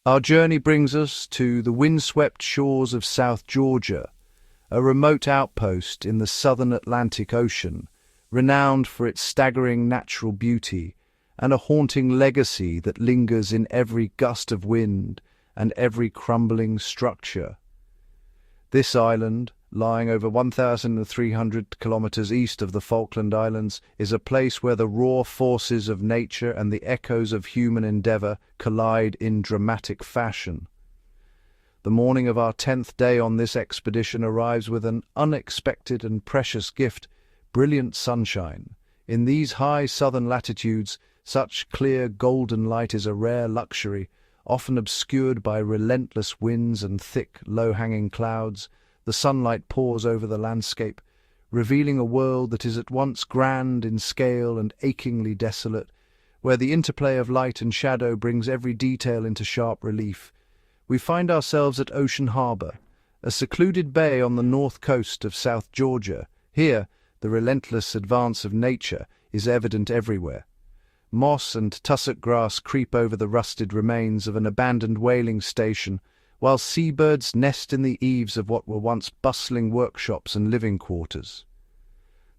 Our journey brings us to the windswept shores of South Georgia, a remote outpost in the southern Atlantic Ocean, renowned for its staggering natural beauty and a haunting legacy that lingers in every gust of wind and every crumbling structure. This island, lying over 1,300 kilometers east of the Falkland Islands, is a place where the raw forces of nature and the echoes of human endeavor collide in dramatic fashion. The morning of our 10th day on this expedition arrives with an unexpected and precious gift: brilliant sunshine. In these high southern latitudes, such clear golden light is a rare luxury, often obscured by relentless winds and thick, low-hanging clouds. The sunlight pours over the landscape, revealing a world that is at once grand in scale and achingly desolate, where the interplay of light and shadow brings every detail into sharp relief. We find ourselves at Ocean Harbor, a secluded bay on the north coast of South Georgia. Here, the relentless advance of nature is evident everywhere. Moss and tussock grass creep over the rusted remains of an abandoned whaling station, while seabirds nest in the eaves of what were once bustling workshops and living quarters.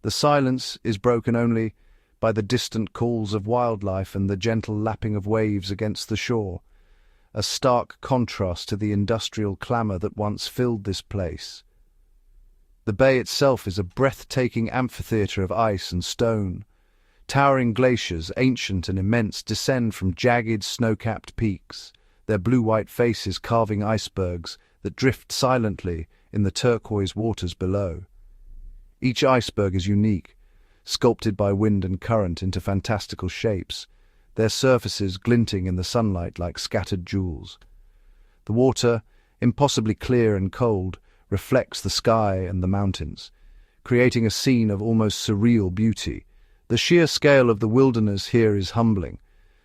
The silence is broken only by the distant calls of wildlife and the gentle lapping of waves against the shore, a stark contrast to the industrial clamor that once filled this place. The bay itself is a breathtaking amphitheater of ice and stone. Towering glaciers, ancient and immense, descend from jagged, snow-capped peaks, their blue-white faces carving icebergs that drift silently in the turquoise waters below. Each iceberg is unique, sculpted by wind and current into fantastical shapes, their surfaces glinting in the sunlight like scattered jewels. The water, impossibly clear and cold, reflects the sky and the mountains, creating a scene of almost surreal beauty. The sheer scale of the wilderness here is humbling.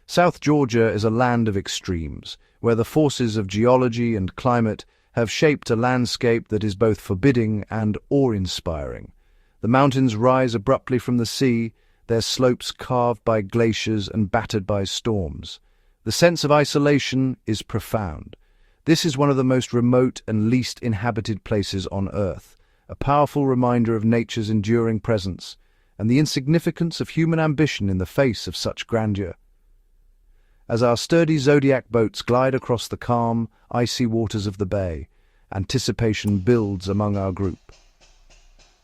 South Georgia is a land of extremes, where the forces of geology and climate have shaped a landscape that is both forbidding and awe-inspiring. The mountains rise abruptly from the sea, their slopes carved by glaciers and battered by storms. The sense of isolation is profound. This is one of the most remote and least inhabited places on Earth, a powerful reminder of nature's enduring presence and the insignificance of human ambition in the face of such grandeur. As our sturdy Zodiac boats glide across the calm, icy waters of the bay, anticipation builds among our group.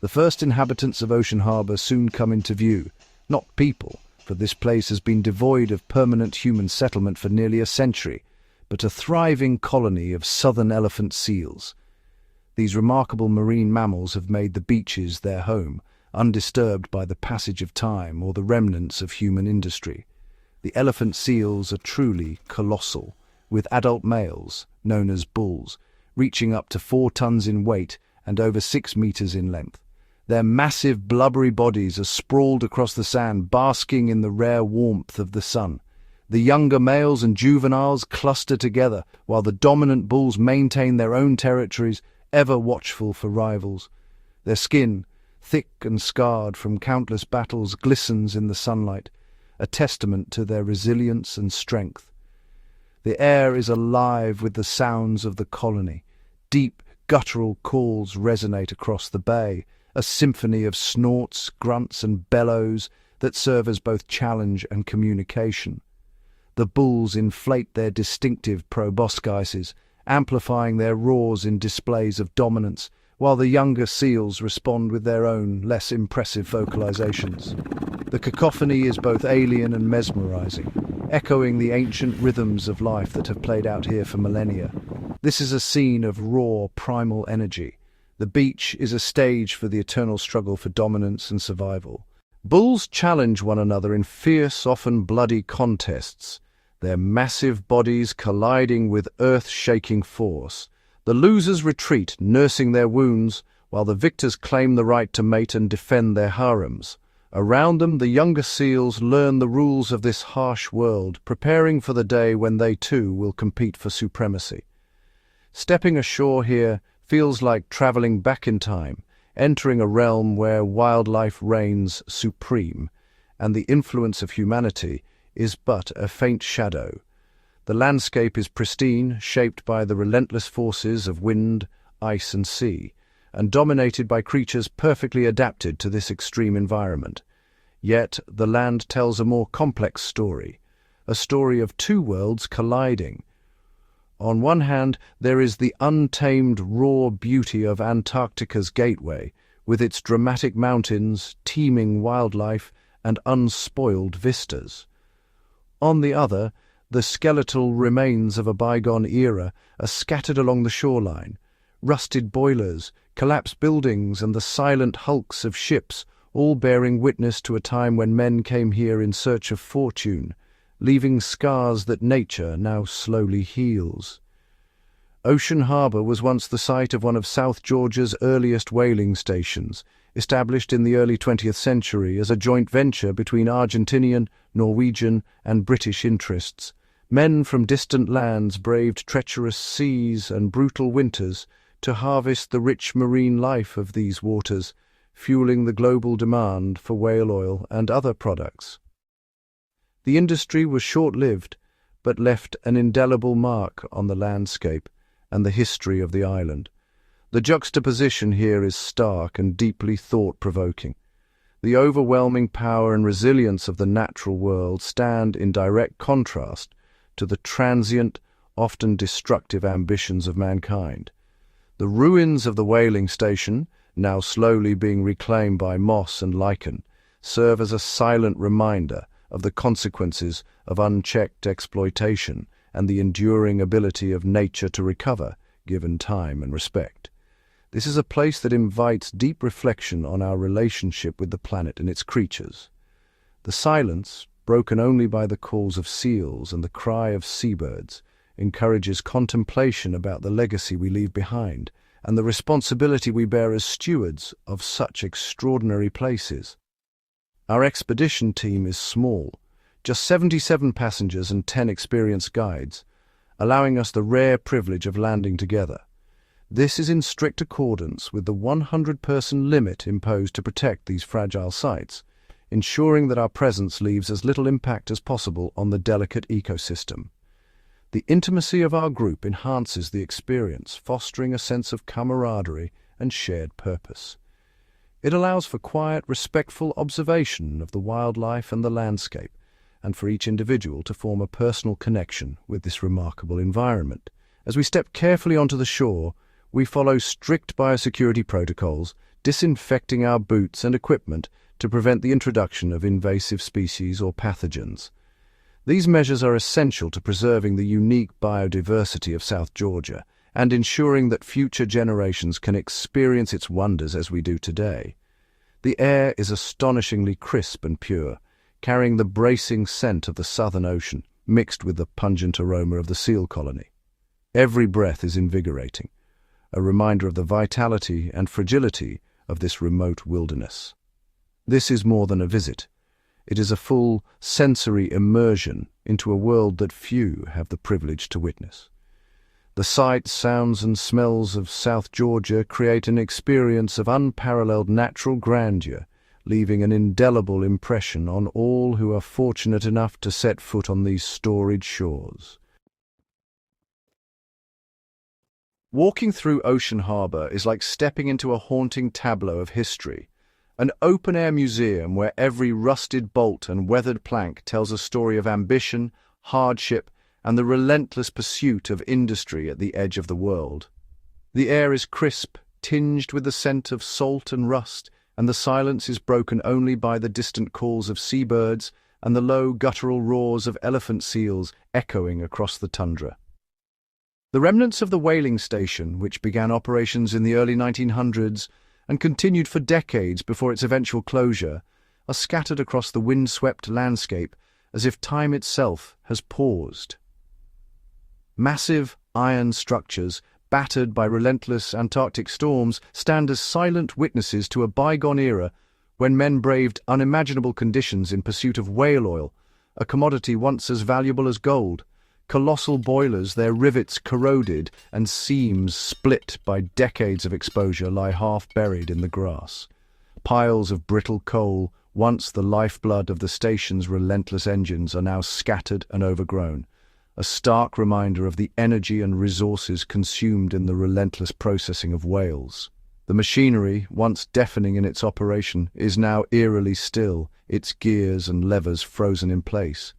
The first inhabitants of Ocean Harbor soon come into view, not people, for this place has been devoid of permanent human settlement for nearly a century, but a thriving colony of southern elephant seals. These remarkable marine mammals have made the beaches their home, undisturbed by the passage of time or the remnants of human industry. The elephant seals are truly colossal, with adult males, known as bulls, reaching up to 4 tons in weight and over 6 meters in length. Their massive, blubbery bodies are sprawled across the sand, basking in the rare warmth of the sun. The younger males and juveniles cluster together, while the dominant bulls maintain their own territories, ever watchful for rivals. Their skin, thick and scarred from countless battles, glistens in the sunlight, a testament to their resilience and strength. The air is alive with the sounds of the colony. Deep, guttural calls resonate across the bay, a symphony of snorts, grunts, and bellows that serve as both challenge and communication. The bulls inflate their distinctive proboscises, amplifying their roars in displays of dominance, while the younger seals respond with their own, less impressive vocalizations. The cacophony is both alien and mesmerizing, echoing the ancient rhythms of life that have played out here for millennia. This is a scene of raw, primal energy. The beach is a stage for the eternal struggle for dominance and survival. Bulls challenge one another in fierce, often bloody contests, their massive bodies colliding with earth-shaking force. The losers retreat, nursing their wounds, while the victors claim the right to mate and defend their harems. Around them, the younger seals learn the rules of this harsh world, preparing for the day when they too will compete for supremacy. Stepping ashore here feels like traveling back in time, entering a realm where wildlife reigns supreme, and the influence of humanity is but a faint shadow. The landscape is pristine, shaped by the relentless forces of wind, ice and sea, and dominated by creatures perfectly adapted to this extreme environment. Yet the land tells a more complex story, a story of two worlds colliding. On one hand, there is the untamed raw beauty of Antarctica's gateway, with its dramatic mountains, teeming wildlife, and unspoiled vistas. On the other, the skeletal remains of a bygone era are scattered along the shoreline. Rusted boilers, collapsed buildings, and the silent hulks of ships, all bearing witness to a time when men came here in search of fortune, leaving scars that nature now slowly heals. Ocean Harbour was once the site of one of South Georgia's earliest whaling stations, established in the early 20th century as a joint venture between Argentinian, Norwegian, and British interests. Men from distant lands braved treacherous seas and brutal winters to harvest the rich marine life of these waters, fueling the global demand for whale oil and other products. The industry was short-lived, but left an indelible mark on the landscape and the history of the island. The juxtaposition here is stark and deeply thought-provoking. The overwhelming power and resilience of the natural world stand in direct contrast to the transient, often destructive ambitions of mankind. The ruins of the whaling station, now slowly being reclaimed by moss and lichen, serve as a silent reminder of the consequences of unchecked exploitation and the enduring ability of nature to recover, given time and respect. This is a place that invites deep reflection on our relationship with the planet and its creatures. The silence, broken only by the calls of seals and the cry of seabirds, encourages contemplation about the legacy we leave behind and the responsibility we bear as stewards of such extraordinary places. Our expedition team is small, just 77 passengers and 10 experienced guides, allowing us the rare privilege of landing together. This is in strict accordance with the 100-person limit imposed to protect these fragile sites, ensuring that our presence leaves as little impact as possible on the delicate ecosystem. The intimacy of our group enhances the experience, fostering a sense of camaraderie and shared purpose. It allows for quiet, respectful observation of the wildlife and the landscape, and for each individual to form a personal connection with this remarkable environment. As we step carefully onto the shore, we follow strict biosecurity protocols, disinfecting our boots and equipment to prevent the introduction of invasive species or pathogens. These measures are essential to preserving the unique biodiversity of South Georgia and ensuring that future generations can experience its wonders as we do today. The air is astonishingly crisp and pure, carrying the bracing scent of the Southern Ocean mixed with the pungent aroma of the seal colony. Every breath is invigorating, a reminder of the vitality and fragility of this remote wilderness. This is more than a visit. It is a full sensory immersion into a world that few have the privilege to witness. The sights, sounds and smells of South Georgia create an experience of unparalleled natural grandeur, leaving an indelible impression on all who are fortunate enough to set foot on these storied shores. Walking through Ocean Harbour is like stepping into a haunting tableau of history, an open-air museum where every rusted bolt and weathered plank tells a story of ambition, hardship, and the relentless pursuit of industry at the edge of the world. The air is crisp, tinged with the scent of salt and rust, and the silence is broken only by the distant calls of seabirds and the low guttural roars of elephant seals echoing across the tundra. The remnants of the whaling station, which began operations in the early 1900s and continued for decades before its eventual closure, are scattered across the wind-swept landscape as if time itself has paused. Massive iron structures, battered by relentless Antarctic storms, stand as silent witnesses to a bygone era when men braved unimaginable conditions in pursuit of whale oil, a commodity once as valuable as gold. Colossal boilers, their rivets corroded and seams split by decades of exposure, lie half-buried in the grass. Piles of brittle coal, once the lifeblood of the station's relentless engines, are now scattered and overgrown, a stark reminder of the energy and resources consumed in the relentless processing of whales. The machinery, once deafening in its operation, is now eerily still, its gears and levers frozen in place.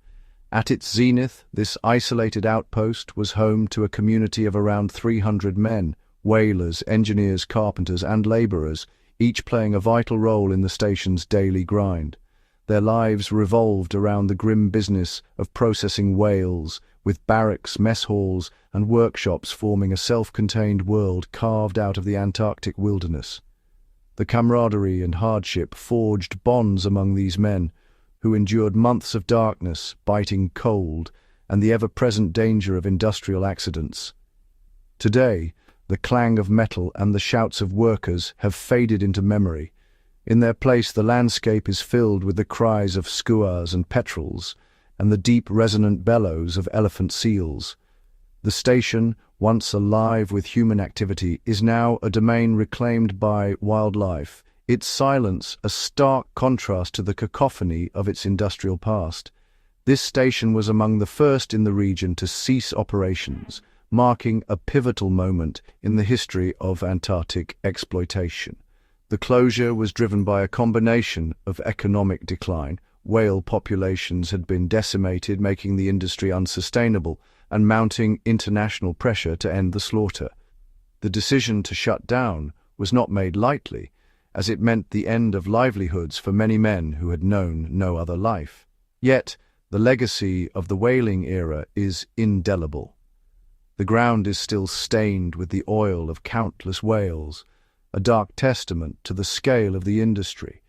At its zenith, this isolated outpost was home to a community of around 300 men, whalers, engineers, carpenters, and laborers, each playing a vital role in the station's daily grind. Their lives revolved around the grim business of processing whales, with barracks, mess halls, and workshops forming a self-contained world carved out of the Antarctic wilderness. The camaraderie and hardship forged bonds among these men, who endured months of darkness, biting cold, and the ever-present danger of industrial accidents. Today, the clang of metal and the shouts of workers have faded into memory. In their place, the landscape is filled with the cries of skuas and petrels, and the deep resonant bellows of elephant seals. The station, once alive with human activity, is now a domain reclaimed by wildlife, its silence a stark contrast to the cacophony of its industrial past. This station was among the first in the region to cease operations, marking a pivotal moment in the history of Antarctic exploitation. The closure was driven by a combination of economic decline. Whale populations had been decimated, making the industry unsustainable, and mounting international pressure to end the slaughter. The decision to shut down was not made lightly, as it meant the end of livelihoods for many men who had known no other life. Yet, the legacy of the whaling era is indelible. The ground is still stained with the oil of countless whales, a dark testament to the scale of the industry.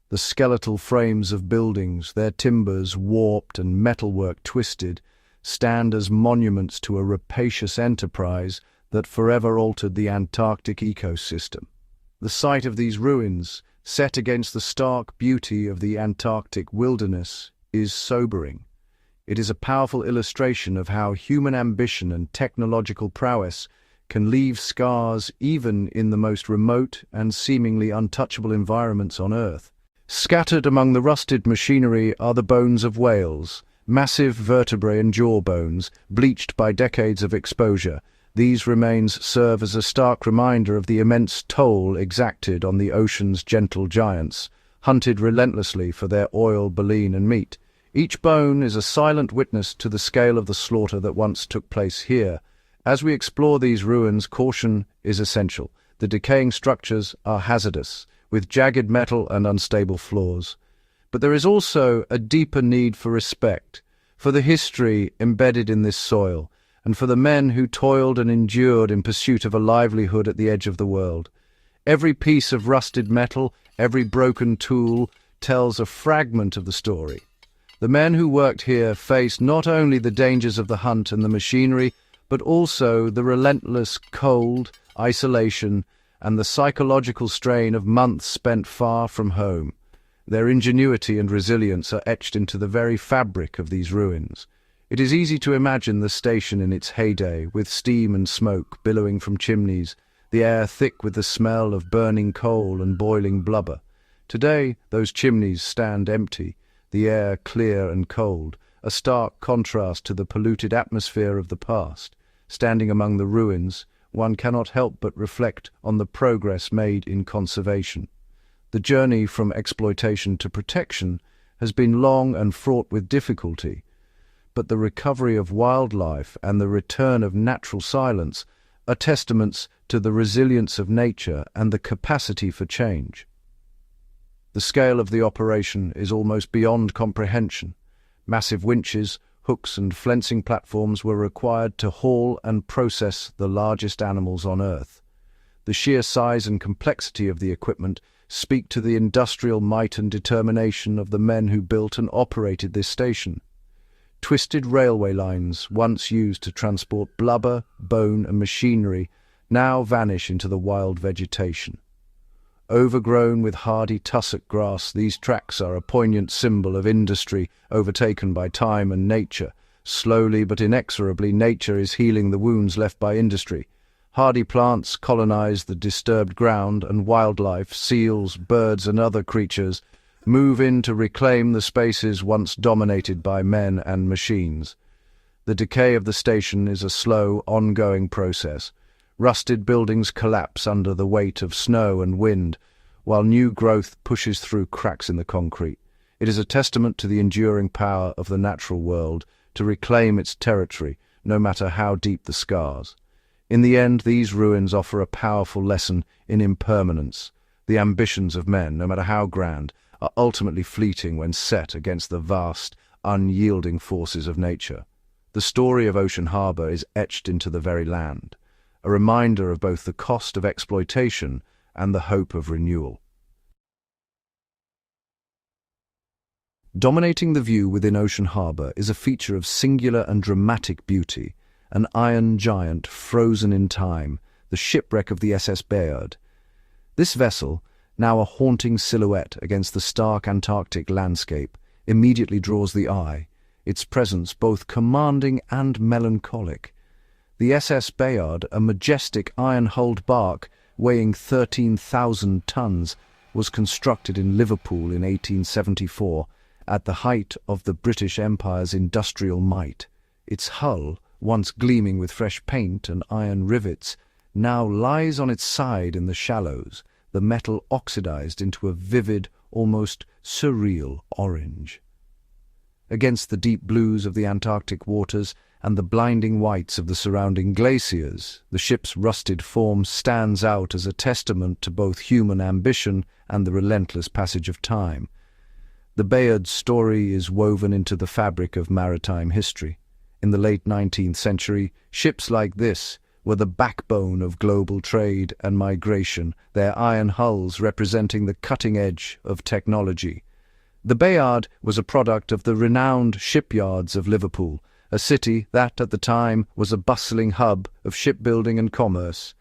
The skeletal frames of buildings, their timbers warped and metalwork twisted, stand as monuments to a rapacious enterprise that forever altered the Antarctic ecosystem. The sight of these ruins, set against the stark beauty of the Antarctic wilderness, is sobering. It is a powerful illustration of how human ambition and technological prowess can leave scars even in the most remote and seemingly untouchable environments on Earth. Scattered among the rusted machinery are the bones of whales, massive vertebrae and jaw bones, bleached by decades of exposure. These remains serve as a stark reminder of the immense toll exacted on the ocean's gentle giants, hunted relentlessly for their oil, baleen, and meat. Each bone is a silent witness to the scale of the slaughter that once took place here. As we explore these ruins, caution is essential. The decaying structures are hazardous, with jagged metal and unstable floors. But there is also a deeper need for respect, for the history embedded in this soil, and for the men who toiled and endured in pursuit of a livelihood at the edge of the world. Every piece of rusted metal, every broken tool, tells a fragment of the story. The men who worked here faced not only the dangers of the hunt and the machinery, but also the relentless cold, isolation, and the psychological strain of months spent far from home. Their ingenuity and resilience are etched into the very fabric of these ruins. It is easy to imagine the station in its heyday, with steam and smoke billowing from chimneys, the air thick with the smell of burning coal and boiling blubber. Today, those chimneys stand empty, the air clear and cold, a stark contrast to the polluted atmosphere of the past. Standing among the ruins, one cannot help but reflect on the progress made in conservation. The journey from exploitation to protection has been long and fraught with difficulty, but the recovery of wildlife and the return of natural silence are testaments to the resilience of nature and the capacity for change. The scale of the operation is almost beyond comprehension. Massive winches, hooks and fencing platforms were required to haul and process the largest animals on Earth. The sheer size and complexity of the equipment speak to the industrial might and determination of the men who built and operated this station. Twisted railway lines, once used to transport blubber, bone and machinery, now vanish into the wild vegetation. Overgrown with hardy tussock grass, these tracks are a poignant symbol of industry overtaken by time and nature. Slowly but inexorably, nature is healing the wounds left by industry. Hardy plants colonize the disturbed ground, and wildlife, seals, birds and other creatures, move in to reclaim the spaces once dominated by men and machines. The The decay of the station is a slow, ongoing process. Rusted buildings collapse under the weight of snow and wind, while new growth pushes through cracks in the concrete. It is a testament to the enduring power of the natural world to reclaim its territory, no matter how deep the scars. In the end, these ruins offer a powerful lesson in impermanence. The ambitions of men, no matter how grand, are ultimately fleeting when set against the vast, unyielding forces of nature. The story of Ocean Harbour is etched into the very land, a reminder of both the cost of exploitation and the hope of renewal. Dominating the view within Ocean Harbour is a feature of singular and dramatic beauty, an iron giant frozen in time, the shipwreck of the SS Bayard. This vessel, now a haunting silhouette against the stark Antarctic landscape, immediately draws the eye, its presence both commanding and melancholic. The SS Bayard, a majestic iron-hulled bark weighing 13,000 tons, was constructed in Liverpool in 1874, at the height of the British Empire's industrial might. Its hull, once gleaming with fresh paint and iron rivets, now lies on its side in the shallows, the metal oxidized into a vivid, almost surreal orange. Against the deep blues of the Antarctic waters and the blinding whites of the surrounding glaciers, the ship's rusted form stands out as a testament to both human ambition and the relentless passage of time. The Bayard's story is woven into the fabric of maritime history. In the late 19th century, ships like this were the backbone of global trade and migration, their iron hulls representing the cutting edge of technology. The Bayard was a product of the renowned shipyards of Liverpool, a city that, at the time, was a bustling hub of shipbuilding and commerce.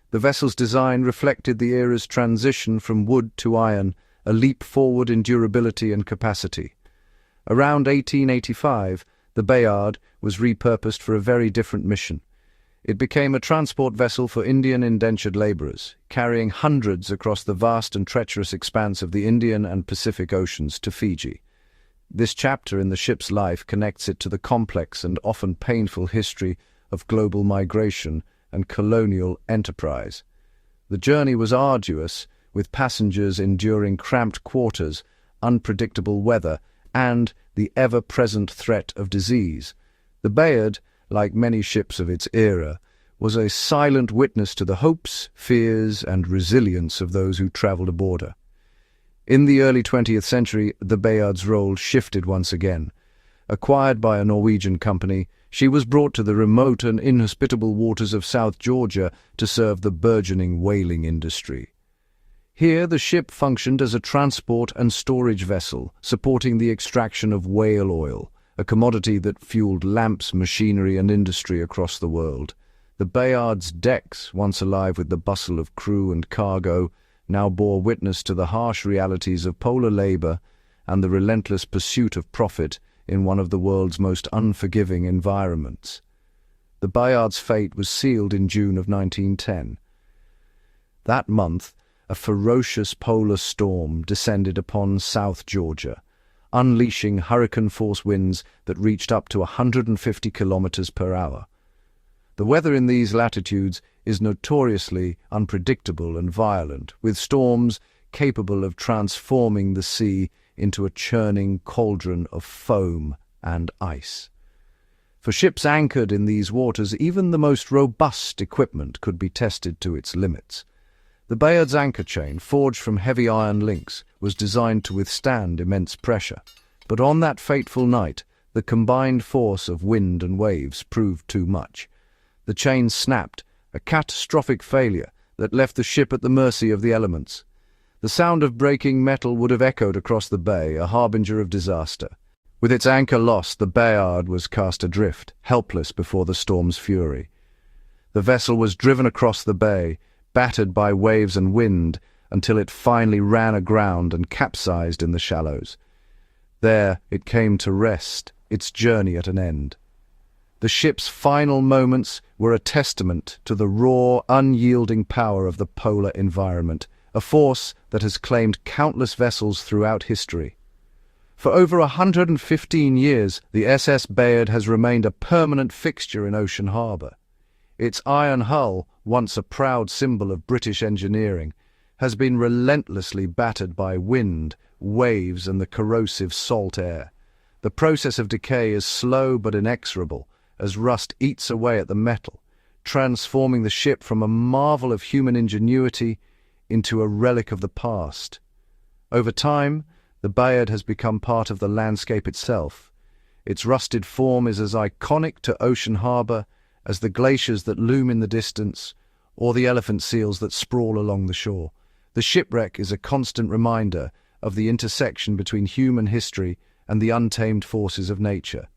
The vessel's design reflected the era's transition from wood to iron, a leap forward in durability and capacity. Around 1885, the Bayard was repurposed for a very different mission. It became a transport vessel for Indian indentured labourers, carrying hundreds across the vast and treacherous expanse of the Indian and Pacific Oceans to Fiji. This chapter in the ship's life connects it to the complex and often painful history of global migration and colonial enterprise. The journey was arduous, with passengers enduring cramped quarters, unpredictable weather, and the ever-present threat of disease. The Bayard, like many ships of its era, was a silent witness to the hopes, fears, and resilience of those who travelled aboard her. In the early 20th century, the Bayard's role shifted once again. Acquired by a Norwegian company, she was brought to the remote and inhospitable waters of South Georgia to serve the burgeoning whaling industry. Here, the ship functioned as a transport and storage vessel, supporting the extraction of whale oil, a commodity that fueled lamps, machinery, and industry across the world. The Bayard's decks, once alive with the bustle of crew and cargo, now bore witness to the harsh realities of polar labor and the relentless pursuit of profit in one of the world's most unforgiving environments. The Bayard's fate was sealed in June of 1910. That month, a ferocious polar storm descended upon South Georgia, unleashing hurricane-force winds that reached up to 150 kilometers per hour. The weather in these latitudes is notoriously unpredictable and violent, with storms capable of transforming the sea into a churning cauldron of foam and ice. For ships anchored in these waters, even the most robust equipment could be tested to its limits. The Bayard's anchor chain, forged from heavy iron links, was designed to withstand immense pressure. But on that fateful night, the combined force of wind and waves proved too much. The chain snapped, a catastrophic failure that left the ship at the mercy of the elements. The sound of breaking metal would have echoed across the bay, a harbinger of disaster. With its anchor lost, the Bayard was cast adrift, helpless before the storm's fury. The vessel was driven across the bay, battered by waves and wind, until it finally ran aground and capsized in the shallows. There it came to rest, its journey at an end. The ship's final moments were a testament to the raw, unyielding power of the polar environment, a force that has claimed countless vessels throughout history. For over 115 years, the SS Bayard has remained a permanent fixture in Ocean Harbour. Its iron hull, once a proud symbol of British engineering, has been relentlessly battered by wind, waves, and the corrosive salt air. The process of decay is slow but inexorable, as rust eats away at the metal, transforming the ship from a marvel of human ingenuity into a relic of the past. Over time, the Bayard has become part of the landscape itself. Its rusted form is as iconic to Ocean Harbour as the glaciers that loom in the distance or the elephant seals that sprawl along the shore. The shipwreck is a constant reminder of the intersection between human history and the untamed forces of nature.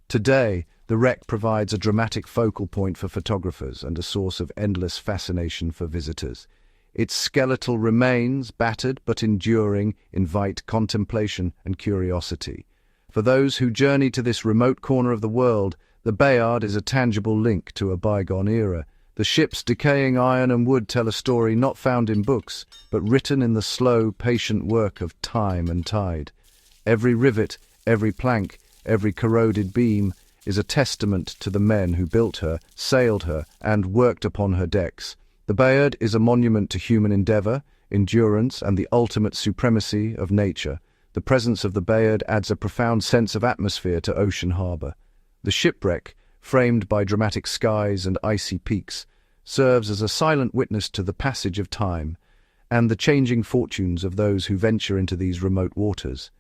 Today, the wreck provides a dramatic focal point for photographers and a source of endless fascination for visitors. Its skeletal remains, battered but enduring, invite contemplation and curiosity. For those who journey to this remote corner of the world, the Bayard is a tangible link to a bygone era. The ship's decaying iron and wood tell a story not found in books, but written in the slow, patient work of time and tide. Every rivet, every plank, every corroded beam is a testament to the men who built her, sailed her, and worked upon her decks. The Bayard is a monument to human endeavour, endurance, and the ultimate supremacy of nature. The presence of the Bayard adds a profound sense of atmosphere to Ocean Harbour. The shipwreck, framed by dramatic skies and icy peaks, serves as a silent witness to the passage of time and the changing fortunes of those who venture into these remote waters.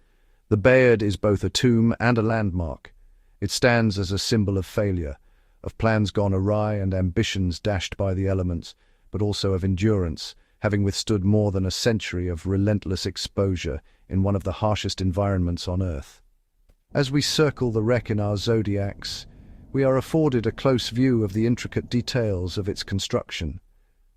The Bayard is both a tomb and a landmark. It stands as a symbol of failure, of plans gone awry and ambitions dashed by the elements, but also of endurance, having withstood more than a century of relentless exposure in one of the harshest environments on Earth. As we circle the wreck in our zodiacs, we are afforded a close view of the intricate details of its construction.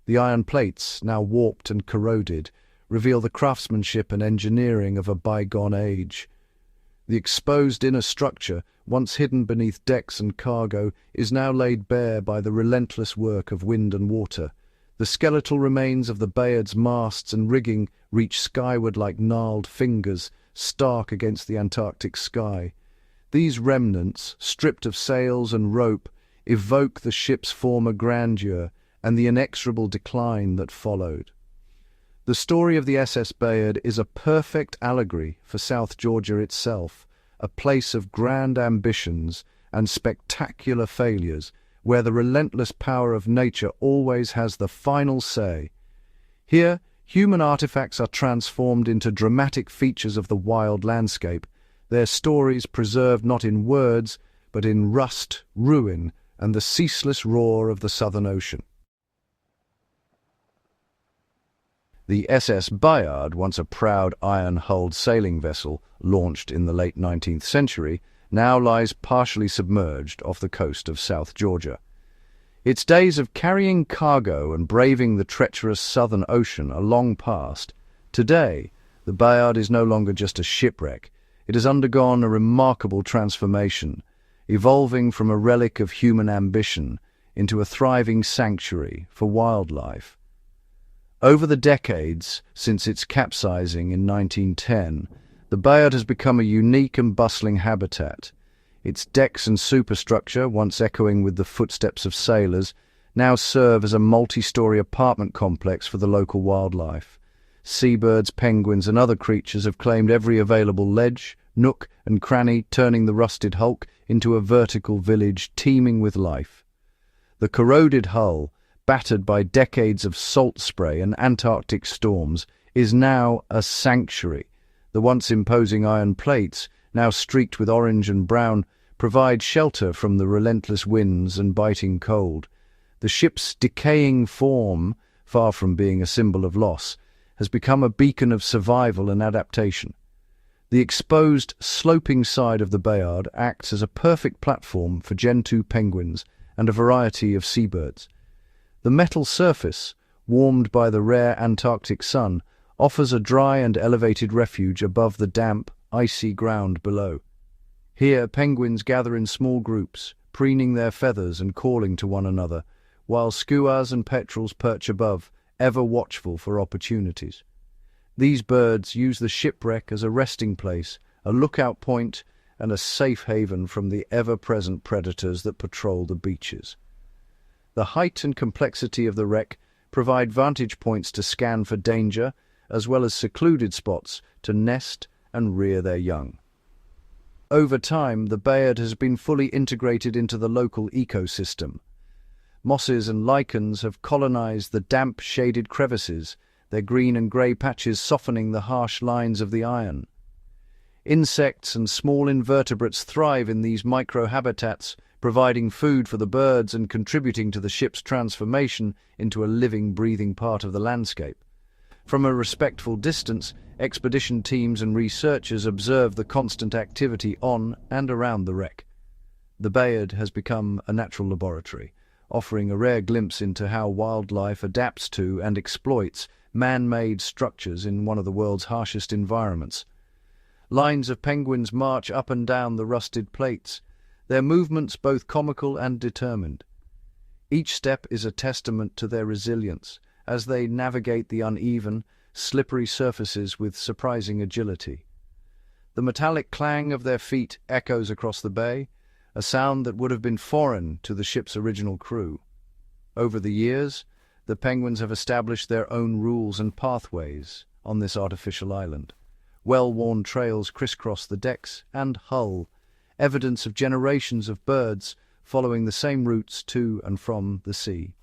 The iron plates, now warped and corroded, reveal the craftsmanship and engineering of a bygone age. The exposed inner structure, once hidden beneath decks and cargo, is now laid bare by the relentless work of wind and water. The skeletal remains of the Bayard's masts and rigging reach skyward like gnarled fingers, stark against the Antarctic sky. These remnants, stripped of sails and rope, evoke the ship's former grandeur and the inexorable decline that followed. The story of the SS Bayard is a perfect allegory for South Georgia itself, a place of grand ambitions and spectacular failures, where the relentless power of nature always has the final say. Here, human artifacts are transformed into dramatic features of the wild landscape, their stories preserved not in words, but in rust, ruin, and the ceaseless roar of the Southern Ocean. The SS Bayard, once a proud iron-hulled sailing vessel launched in the late 19th century, now lies partially submerged off the coast of South Georgia. Its days of carrying cargo and braving the treacherous Southern Ocean are long past. Today, the Bayard is no longer just a shipwreck. It has undergone a remarkable transformation, evolving from a relic of human ambition into a thriving sanctuary for wildlife. Over the decades since its capsizing in 1910, the Bayard has become a unique and bustling habitat. Its decks and superstructure, once echoing with the footsteps of sailors, now serve as a multi-story apartment complex for the local wildlife. Seabirds, penguins, and other creatures have claimed every available ledge, nook, and cranny, turning the rusted hulk into a vertical village teeming with life. The corroded hull, battered by decades of salt spray and Antarctic storms, is now a sanctuary. The once imposing iron plates, now streaked with orange and brown, provide shelter from the relentless winds and biting cold. The ship's decaying form, far from being a symbol of loss, has become a beacon of survival and adaptation. The exposed, sloping side of the Bayard acts as a perfect platform for Gentoo penguins and a variety of seabirds. The metal surface, warmed by the rare Antarctic sun, offers a dry and elevated refuge above the damp, icy ground below. Here, penguins gather in small groups, preening their feathers and calling to one another, while skuas and petrels perch above, ever watchful for opportunities. These birds use the shipwreck as a resting place, a lookout point, and a safe haven from the ever-present predators that patrol the beaches. The height and complexity of the wreck provide vantage points to scan for danger, as well as secluded spots to nest and rear their young. Over time, the Bayard has been fully integrated into the local ecosystem. Mosses and lichens have colonized the damp, shaded crevices, their green and grey patches softening the harsh lines of the iron. Insects and small invertebrates thrive in these microhabitats, providing food for the birds and contributing to the ship's transformation into a living, breathing part of the landscape. From a respectful distance, expedition teams and researchers observe the constant activity on and around the wreck. The Bayard has become a natural laboratory, offering a rare glimpse into how wildlife adapts to and exploits man-made structures in one of the world's harshest environments. Lines of penguins march up and down the rusted plates, their movements both comical and determined. Each step is a testament to their resilience, as they navigate the uneven, slippery surfaces with surprising agility. The metallic clang of their feet echoes across the bay, a sound that would have been foreign to the ship's original crew. Over the years, the penguins have established their own rules and pathways on this artificial island. Well-worn trails crisscross the decks and hull, evidence of generations of birds following the same routes to and from the sea.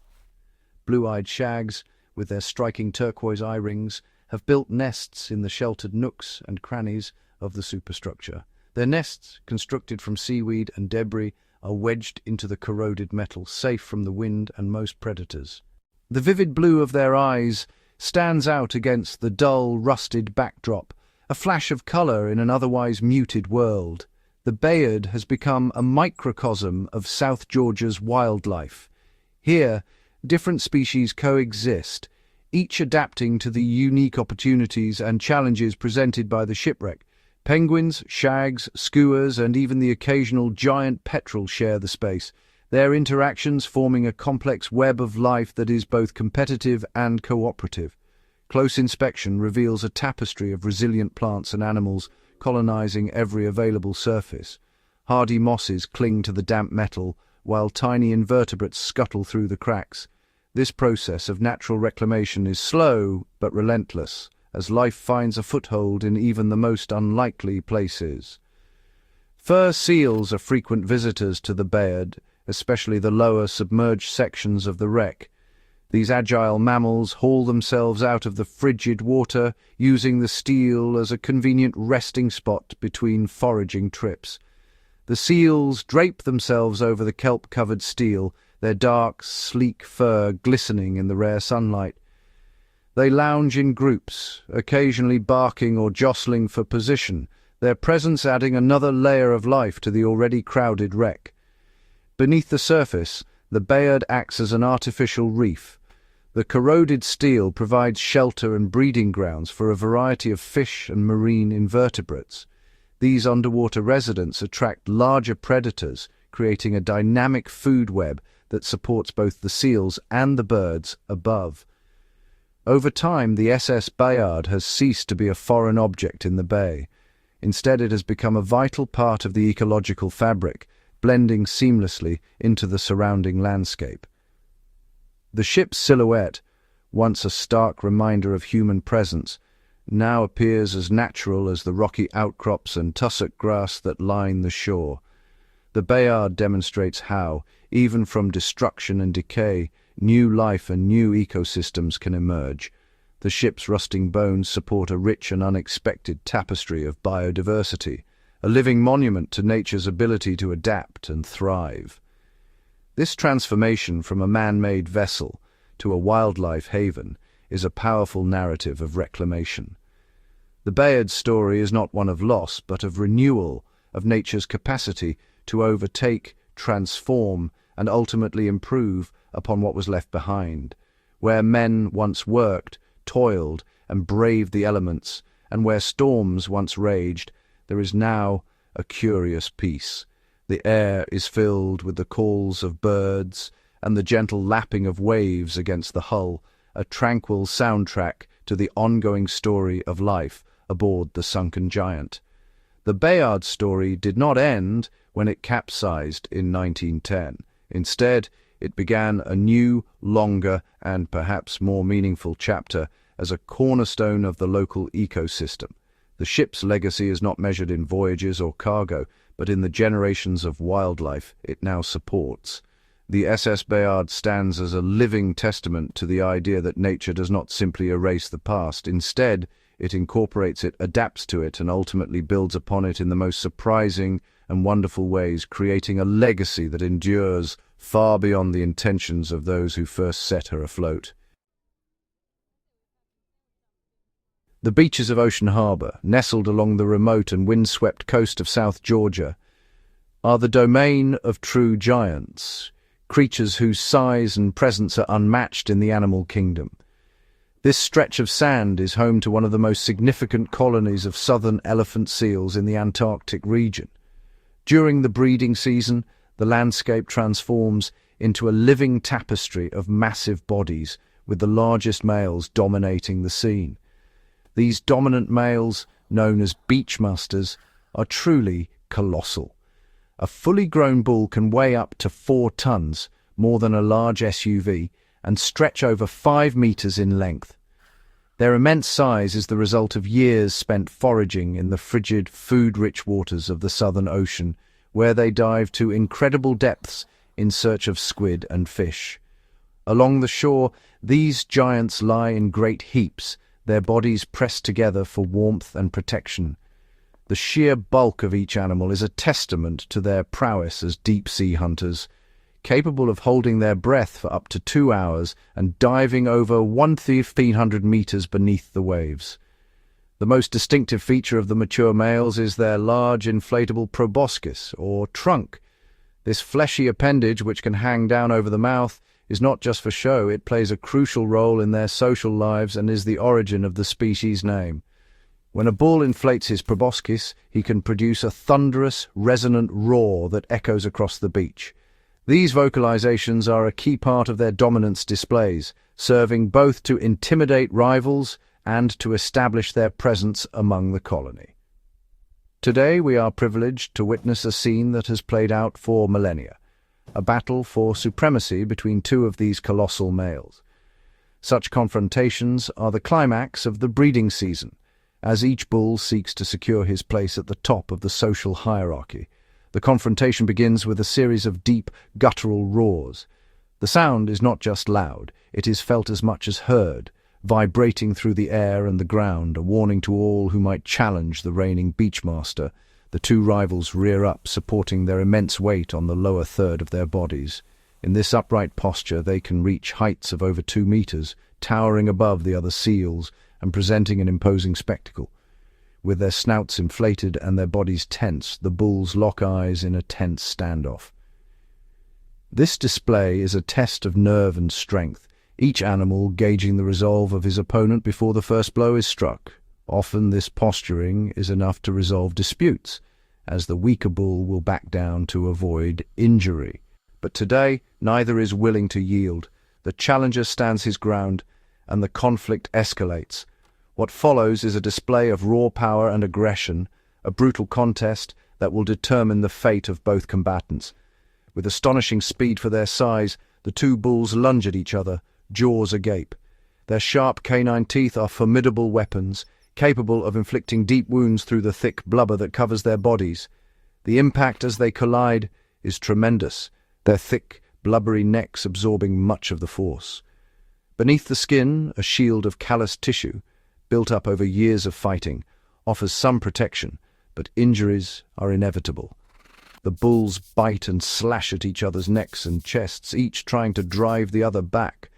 Blue-eyed shags, with their striking turquoise eye-rings, have built nests in the sheltered nooks and crannies of the superstructure. Their nests, constructed from seaweed and debris, are wedged into the corroded metal, safe from the wind and most predators. The vivid blue of their eyes stands out against the dull, rusted backdrop, a flash of colour in an otherwise muted world. The Bayard has become a microcosm of South Georgia's wildlife. Here, different species coexist, each adapting to the unique opportunities and challenges presented by the shipwreck. Penguins, shags, skuas, and even the occasional giant petrel share the space, their interactions forming a complex web of life that is both competitive and cooperative. Close inspection reveals a tapestry of resilient plants and animals colonizing every available surface. Hardy mosses cling to the damp metal, while tiny invertebrates scuttle through the cracks. This process of natural reclamation is slow but relentless, as life finds a foothold in even the most unlikely places. Fur seals are frequent visitors to the Bayard, especially the lower submerged sections of the wreck. These agile mammals haul themselves out of the frigid water, using the steel as a convenient resting spot between foraging trips. The seals drape themselves over the kelp-covered steel, their dark, sleek fur glistening in the rare sunlight. They lounge in groups, occasionally barking or jostling for position, their presence adding another layer of life to the already crowded wreck. Beneath the surface, the Bayard acts as an artificial reef. The corroded steel provides shelter and breeding grounds for a variety of fish and marine invertebrates. These underwater residents attract larger predators, creating a dynamic food web that supports both the seals and the birds above. Over time, the SS Bayard has ceased to be a foreign object in the bay. Instead, it has become a vital part of the ecological fabric, blending seamlessly into the surrounding landscape. The ship's silhouette, once a stark reminder of human presence, now appears as natural as the rocky outcrops and tussock grass that line the shore. The Bayard demonstrates how, even from destruction and decay, new life and new ecosystems can emerge. The ship's rusting bones support a rich and unexpected tapestry of biodiversity, a living monument to nature's ability to adapt and thrive. This transformation from a man-made vessel to a wildlife haven is a powerful narrative of reclamation. The Bayard story is not one of loss, but of renewal, of nature's capacity to overtake, transform, and ultimately improve upon what was left behind. Where men once worked, toiled, and braved the elements, and where storms once raged, there is now a curious peace. The air is filled with the calls of birds and the gentle lapping of waves against the hull, a tranquil soundtrack to the ongoing story of life aboard the sunken giant. The Bayard story did not end when it capsized in 1910. Instead, it began a new, longer, and perhaps more meaningful chapter as a cornerstone of the local ecosystem. The ship's legacy is not measured in voyages or cargo, but in the generations of wildlife it now supports. The SS Bayard stands as a living testament to the idea that nature does not simply erase the past. Instead, it incorporates it, adapts to it, and ultimately builds upon it in the most surprising and wonderful ways, creating a legacy that endures far beyond the intentions of those who first set her afloat. The beaches of Ocean Harbor, nestled along the remote and windswept coast of South Georgia, are the domain of true giants, creatures whose size and presence are unmatched in the animal kingdom. This stretch of sand is home to one of the most significant colonies of southern elephant seals in the Antarctic region. During the breeding season, the landscape transforms into a living tapestry of massive bodies, with the largest males dominating the scene. These dominant males, known as beachmasters, are truly colossal. A fully grown bull can weigh up to 4 tons, more than a large SUV, and stretch over 5 meters in length. Their immense size is the result of years spent foraging in the frigid, food-rich waters of the Southern Ocean, where they dive to incredible depths in search of squid and fish. Along the shore, these giants lie in great heaps, their bodies pressed together for warmth and protection. The sheer bulk of each animal is a testament to their prowess as deep-sea hunters, capable of holding their breath for up to 2 hours and diving over 1,500 meters beneath the waves. The most distinctive feature of the mature males is their large inflatable proboscis, or trunk. This fleshy appendage, which can hang down over the mouth, is not just for show. It plays a crucial role in their social lives and is the origin of the species name. When a bull inflates his proboscis, he can produce a thunderous, resonant roar that echoes across the beach. These vocalizations are a key part of their dominance displays, serving both to intimidate rivals and to establish their presence among the colony. Today we are privileged to witness a scene that has played out for millennia, a battle for supremacy between 2 of these colossal males. Such confrontations are the climax of the breeding season, as each bull seeks to secure his place at the top of the social hierarchy. The confrontation begins with a series of deep, guttural roars. The sound is not just loud, it is felt as much as heard, vibrating through the air and the ground, a warning to all who might challenge the reigning beachmaster. The 2 rivals rear up, supporting their immense weight on the lower third of their bodies. In this upright posture, they can reach heights of over 2 meters, towering above the other seals and presenting an imposing spectacle. With their snouts inflated and their bodies tense, the bulls lock eyes in a tense standoff. This display is a test of nerve and strength, each animal gauging the resolve of his opponent before the first blow is struck. Often this posturing is enough to resolve disputes, as the weaker bull will back down to avoid injury. But today, neither is willing to yield. The challenger stands his ground, and the conflict escalates. What follows is a display of raw power and aggression, a brutal contest that will determine the fate of both combatants. With astonishing speed for their size, the 2 bulls lunge at each other, jaws agape. Their sharp canine teeth are formidable weapons, capable of inflicting deep wounds through the thick blubber that covers their bodies. The impact as they collide is tremendous, their thick, blubbery necks absorbing much of the force. Beneath the skin, a shield of calloused tissue, built up over years of fighting, offers some protection, but injuries are inevitable. The bulls bite and slash at each other's necks and chests, each trying to drive the other back.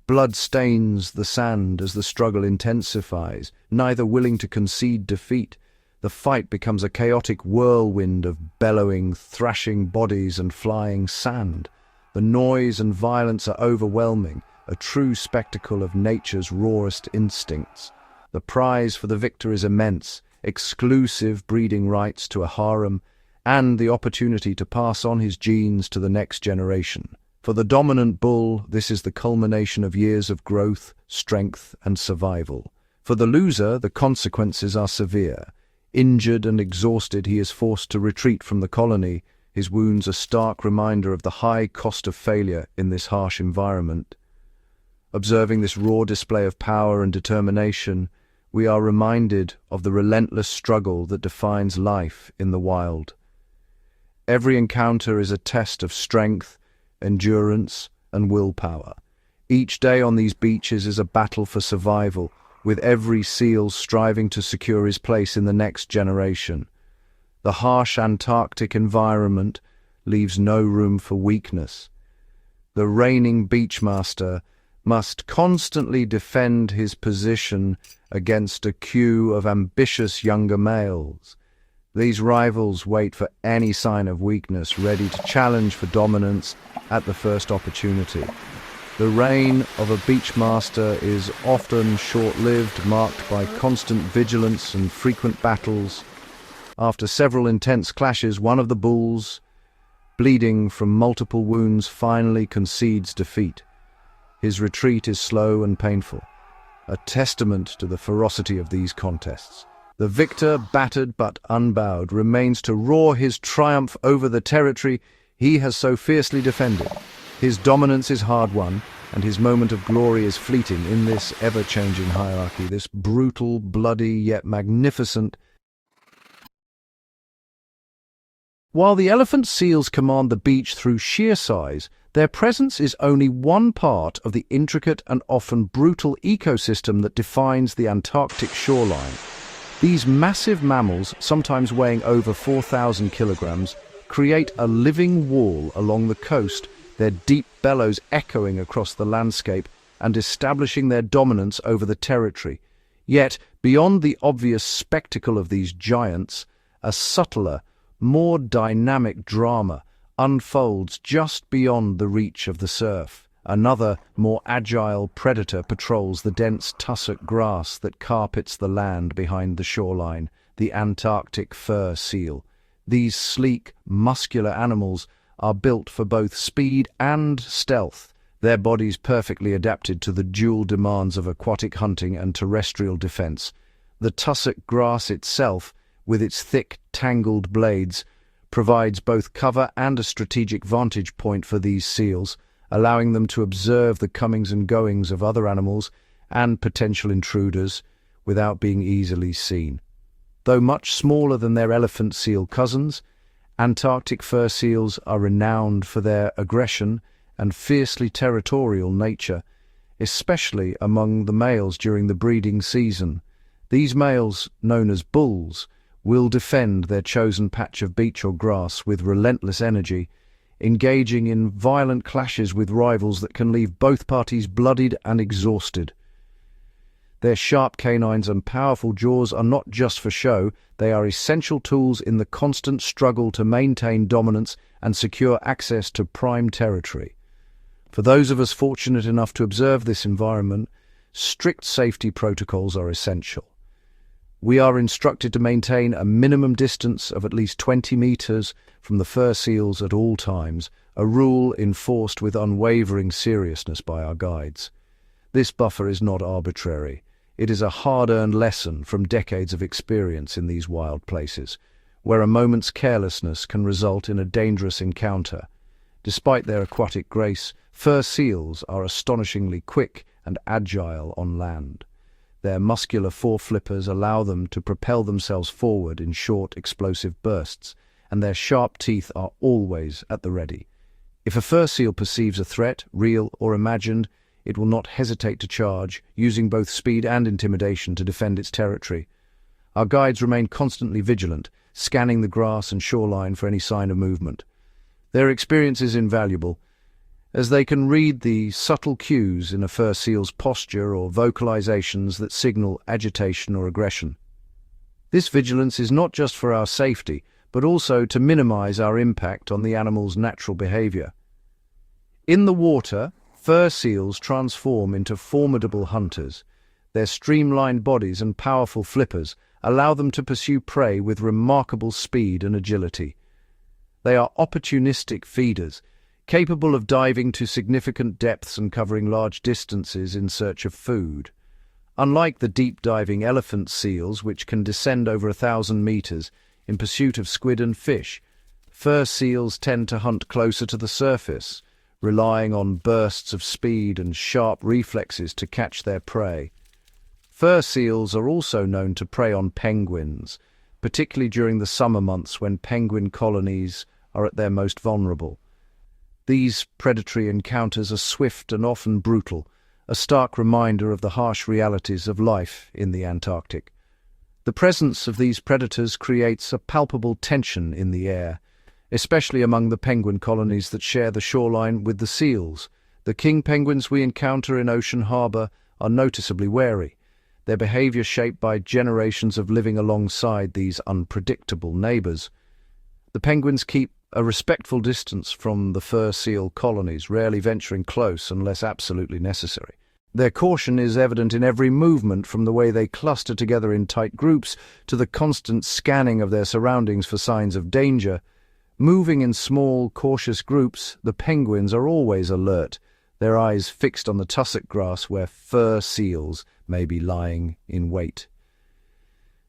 Blood stains the sand as the struggle intensifies, neither willing to concede defeat. The fight becomes a chaotic whirlwind of bellowing, thrashing bodies and flying sand. The noise and violence are overwhelming, a true spectacle of nature's rawest instincts. The prize for the victor is immense, exclusive breeding rights to a harem, and the opportunity to pass on his genes to the next generation. For the dominant bull, this is the culmination of years of growth, strength, and survival. For the loser, the consequences are severe. Injured and exhausted, he is forced to retreat from the colony, his wounds a stark reminder of the high cost of failure in this harsh environment. Observing this raw display of power and determination, we are reminded of the relentless struggle that defines life in the wild. Every encounter is a test of strength, endurance, and willpower. Each day on these beaches is a battle for survival, with every seal striving to secure his place in the next generation. The harsh Antarctic environment leaves no room for weakness. The reigning beachmaster must constantly defend his position against a queue of ambitious younger males. These rivals wait for any sign of weakness, ready to challenge for dominance at the first opportunity. The reign of a beachmaster is often short-lived, marked by constant vigilance and frequent battles. After several intense clashes, one of the bulls, bleeding from multiple wounds, finally concedes defeat. His retreat is slow and painful, a testament to the ferocity of these contests. The victor, battered but unbowed, remains to roar his triumph over the territory he has so fiercely defended. His dominance is hard-won, and his moment of glory is fleeting in this ever-changing hierarchy, this brutal, bloody, yet magnificent. While the elephant seals command the beach through sheer size, their presence is only one part of the intricate and often brutal ecosystem that defines the Antarctic shoreline. These massive mammals, sometimes weighing over 4,000 kilograms, create a living wall along the coast, their deep bellows echoing across the landscape and establishing their dominance over the territory. Yet, beyond the obvious spectacle of these giants, a subtler, more dynamic drama unfolds just beyond the reach of the surf. Another, more agile predator patrols the dense tussock grass that carpets the land behind the shoreline, the Antarctic fur seal. These sleek, muscular animals are built for both speed and stealth, their bodies perfectly adapted to the dual demands of aquatic hunting and terrestrial defense. The tussock grass itself, with its thick, tangled blades, provides both cover and a strategic vantage point for these seals, allowing them to observe the comings and goings of other animals and potential intruders without being easily seen. Though much smaller than their elephant seal cousins, Antarctic fur seals are renowned for their aggression and fiercely territorial nature, especially among the males during the breeding season. These males, known as bulls, will defend their chosen patch of beach or grass with relentless energy, engaging in violent clashes with rivals that can leave both parties bloodied and exhausted. Their sharp canines and powerful jaws are not just for show, they are essential tools in the constant struggle to maintain dominance and secure access to prime territory. For those of us fortunate enough to observe this environment, strict safety protocols are essential. We are instructed to maintain a minimum distance of at least 20 meters from the fur seals at all times, a rule enforced with unwavering seriousness by our guides. This buffer is not arbitrary. It is a hard-earned lesson from decades of experience in these wild places, where a moment's carelessness can result in a dangerous encounter. Despite their aquatic grace, fur seals are astonishingly quick and agile on land. Their muscular foreflippers allow them to propel themselves forward in short, explosive bursts, and their sharp teeth are always at the ready. If a fur seal perceives a threat, real or imagined, it will not hesitate to charge, using both speed and intimidation to defend its territory. Our guides remain constantly vigilant, scanning the grass and shoreline for any sign of movement. Their experience is invaluable, as they can read the subtle cues in a fur seal's posture or vocalizations that signal agitation or aggression. This vigilance is not just for our safety, but also to minimize our impact on the animal's natural behavior. In the water, fur seals transform into formidable hunters. Their streamlined bodies and powerful flippers allow them to pursue prey with remarkable speed and agility. They are opportunistic feeders, capable of diving to significant depths and covering large distances in search of food. Unlike the deep-diving elephant seals, which can descend over 1,000 meters in pursuit of squid and fish, fur seals tend to hunt closer to the surface, relying on bursts of speed and sharp reflexes to catch their prey. Fur seals are also known to prey on penguins, particularly during the summer months when penguin colonies are at their most vulnerable. These predatory encounters are swift and often brutal, a stark reminder of the harsh realities of life in the Antarctic. The presence of these predators creates a palpable tension in the air, especially among the penguin colonies that share the shoreline with the seals. The king penguins we encounter in Ocean Harbour are noticeably wary, their behaviour shaped by generations of living alongside these unpredictable neighbours. The penguins keep a respectful distance from the fur seal colonies, rarely venturing close unless absolutely necessary. Their caution is evident in every movement, from the way they cluster together in tight groups to the constant scanning of their surroundings for signs of danger. Moving in small, cautious groups, the penguins are always alert, their eyes fixed on the tussock grass where fur seals may be lying in wait.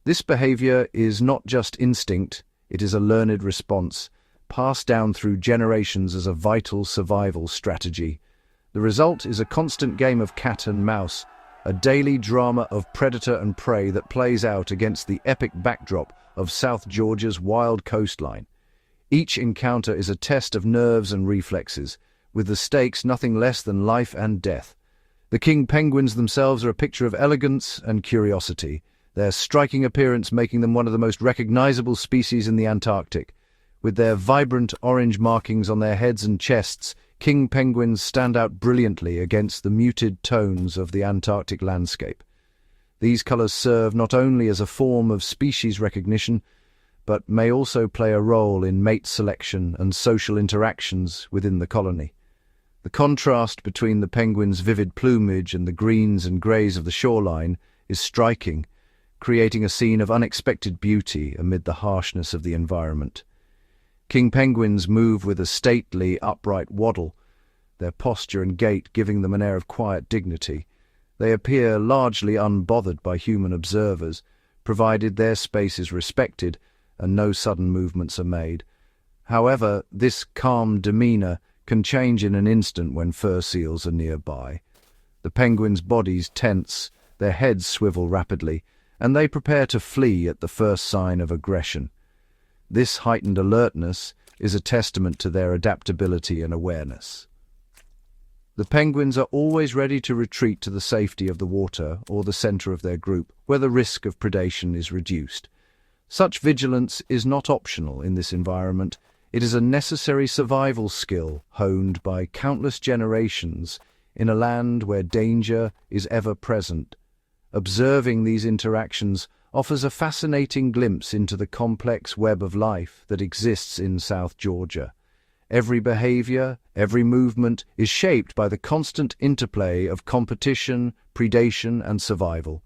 This behaviour is not just instinct, it is a learned response, passed down through generations as a vital survival strategy. The result is a constant game of cat and mouse, a daily drama of predator and prey that plays out against the epic backdrop of South Georgia's wild coastline. Each encounter is a test of nerves and reflexes, with the stakes nothing less than life and death. The king penguins themselves are a picture of elegance and curiosity, their striking appearance making them one of the most recognizable species in the Antarctic. With their vibrant orange markings on their heads and chests, king penguins stand out brilliantly against the muted tones of the Antarctic landscape. These colors serve not only as a form of species recognition, but may also play a role in mate selection and social interactions within the colony. The contrast between the penguins' vivid plumage and the greens and greys of the shoreline is striking, creating a scene of unexpected beauty amid the harshness of the environment. King penguins move with a stately, upright waddle, their posture and gait giving them an air of quiet dignity. They appear largely unbothered by human observers, provided their space is respected and no sudden movements are made. However, this calm demeanour can change in an instant when fur seals are nearby. The penguins' bodies tense, their heads swivel rapidly, and they prepare to flee at the first sign of aggression. This heightened alertness is a testament to their adaptability and awareness. The penguins are always ready to retreat to the safety of the water or the centre of their group, where the risk of predation is reduced. Such vigilance is not optional in this environment. It is a necessary survival skill honed by countless generations in a land where danger is ever present. Observing these interactions offers a fascinating glimpse into the complex web of life that exists in South Georgia. Every behavior, every movement is shaped by the constant interplay of competition, predation, and survival.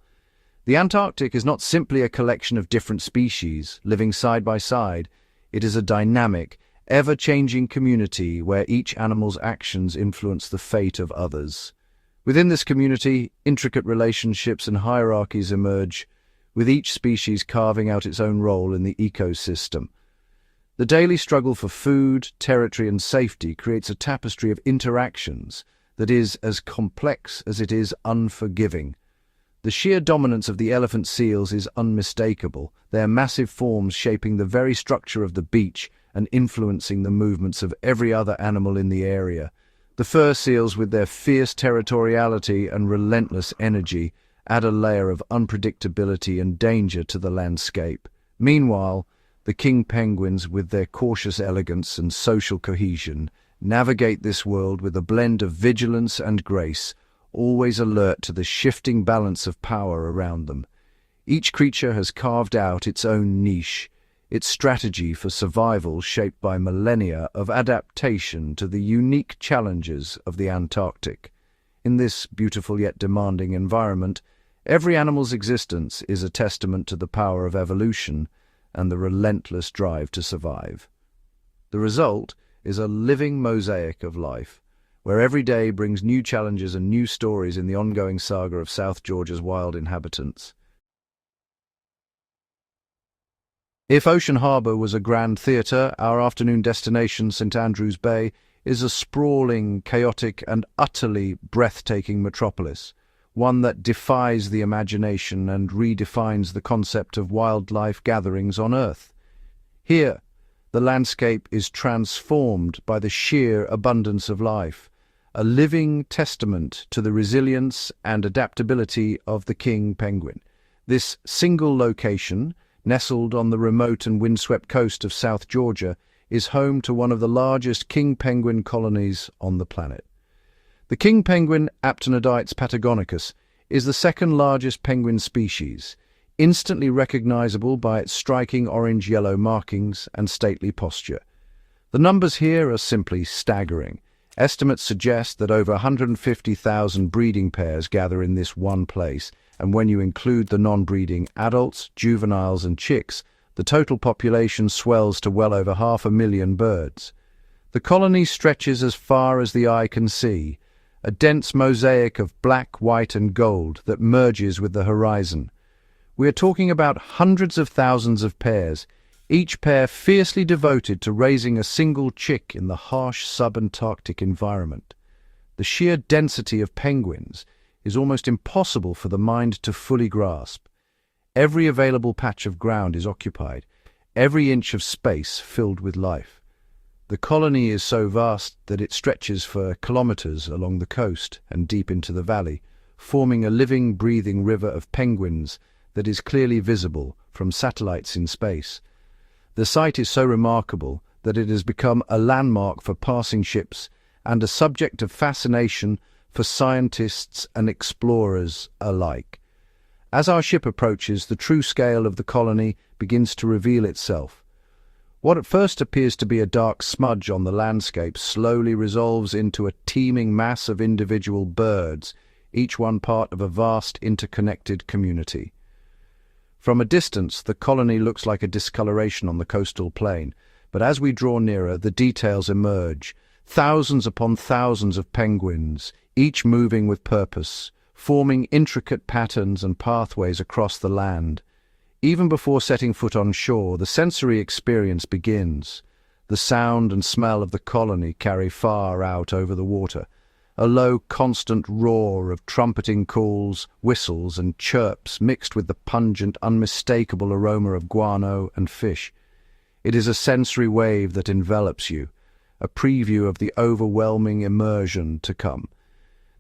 The Antarctic is not simply a collection of different species living side by side. It is a dynamic, ever-changing community where each animal's actions influence the fate of others. Within this community, intricate relationships and hierarchies emerge, with each species carving out its own role in the ecosystem. The daily struggle for food, territory, and safety creates a tapestry of interactions that is as complex as it is unforgiving. The sheer dominance of the elephant seals is unmistakable, their massive forms shaping the very structure of the beach and influencing the movements of every other animal in the area. The fur seals, with their fierce territoriality and relentless energy, add a layer of unpredictability and danger to the landscape. Meanwhile, the king penguins, with their cautious elegance and social cohesion, navigate this world with a blend of vigilance and grace, always alert to the shifting balance of power around them. Each creature has carved out its own niche, its strategy for survival shaped by millennia of adaptation to the unique challenges of the Antarctic. In this beautiful yet demanding environment, every animal's existence is a testament to the power of evolution and the relentless drive to survive. The result is a living mosaic of life, where every day brings new challenges and new stories in the ongoing saga of South Georgia's wild inhabitants. If Ocean Harbour was a grand theatre, our afternoon destination, St Andrews Bay, is a sprawling, chaotic and utterly breathtaking metropolis, one that defies the imagination and redefines the concept of wildlife gatherings on Earth. Here, the landscape is transformed by the sheer abundance of life, a living testament to the resilience and adaptability of the king penguin. This single location, nestled on the remote and windswept coast of South Georgia, is home to one of the largest king penguin colonies on the planet. The king penguin, Aptenodytes patagonicus, is the second largest penguin species, instantly recognizable by its striking orange-yellow markings and stately posture. The numbers here are simply staggering. Estimates suggest that over 150,000 breeding pairs gather in this one place, and when you include the non-breeding adults, juveniles and chicks, the total population swells to well over 500,000 birds. The colony stretches as far as the eye can see, a dense mosaic of black, white and gold that merges with the horizon. We are talking about hundreds of thousands of pairs, each pair fiercely devoted to raising a single chick in the harsh sub-Antarctic environment. The sheer density of penguins is almost impossible for the mind to fully grasp. Every available patch of ground is occupied, every inch of space filled with life. The colony is so vast that it stretches for kilometers along the coast and deep into the valley, forming a living, breathing river of penguins that is clearly visible from satellites in space. The sight is so remarkable that it has become a landmark for passing ships and a subject of fascination for scientists and explorers alike. As our ship approaches, the true scale of the colony begins to reveal itself. What at first appears to be a dark smudge on the landscape slowly resolves into a teeming mass of individual birds, each one part of a vast interconnected community. From a distance, the colony looks like a discoloration on the coastal plain, but as we draw nearer, the details emerge. Thousands upon thousands of penguins, each moving with purpose, forming intricate patterns and pathways across the land. Even before setting foot on shore, the sensory experience begins. The sound and smell of the colony carry far out over the water, a low, constant roar of trumpeting calls, whistles and chirps mixed with the pungent, unmistakable aroma of guano and fish. It is a sensory wave that envelops you, a preview of the overwhelming immersion to come.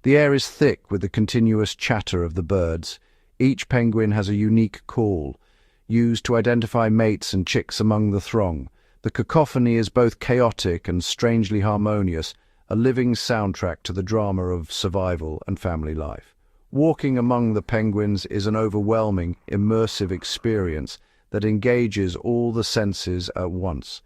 The air is thick with the continuous chatter of the birds. Each penguin has a unique call, used to identify mates and chicks among the throng. The cacophony is both chaotic and strangely harmonious, a living soundtrack to the drama of survival and family life. Walking among the penguins is an overwhelming, immersive experience that engages all the senses at once.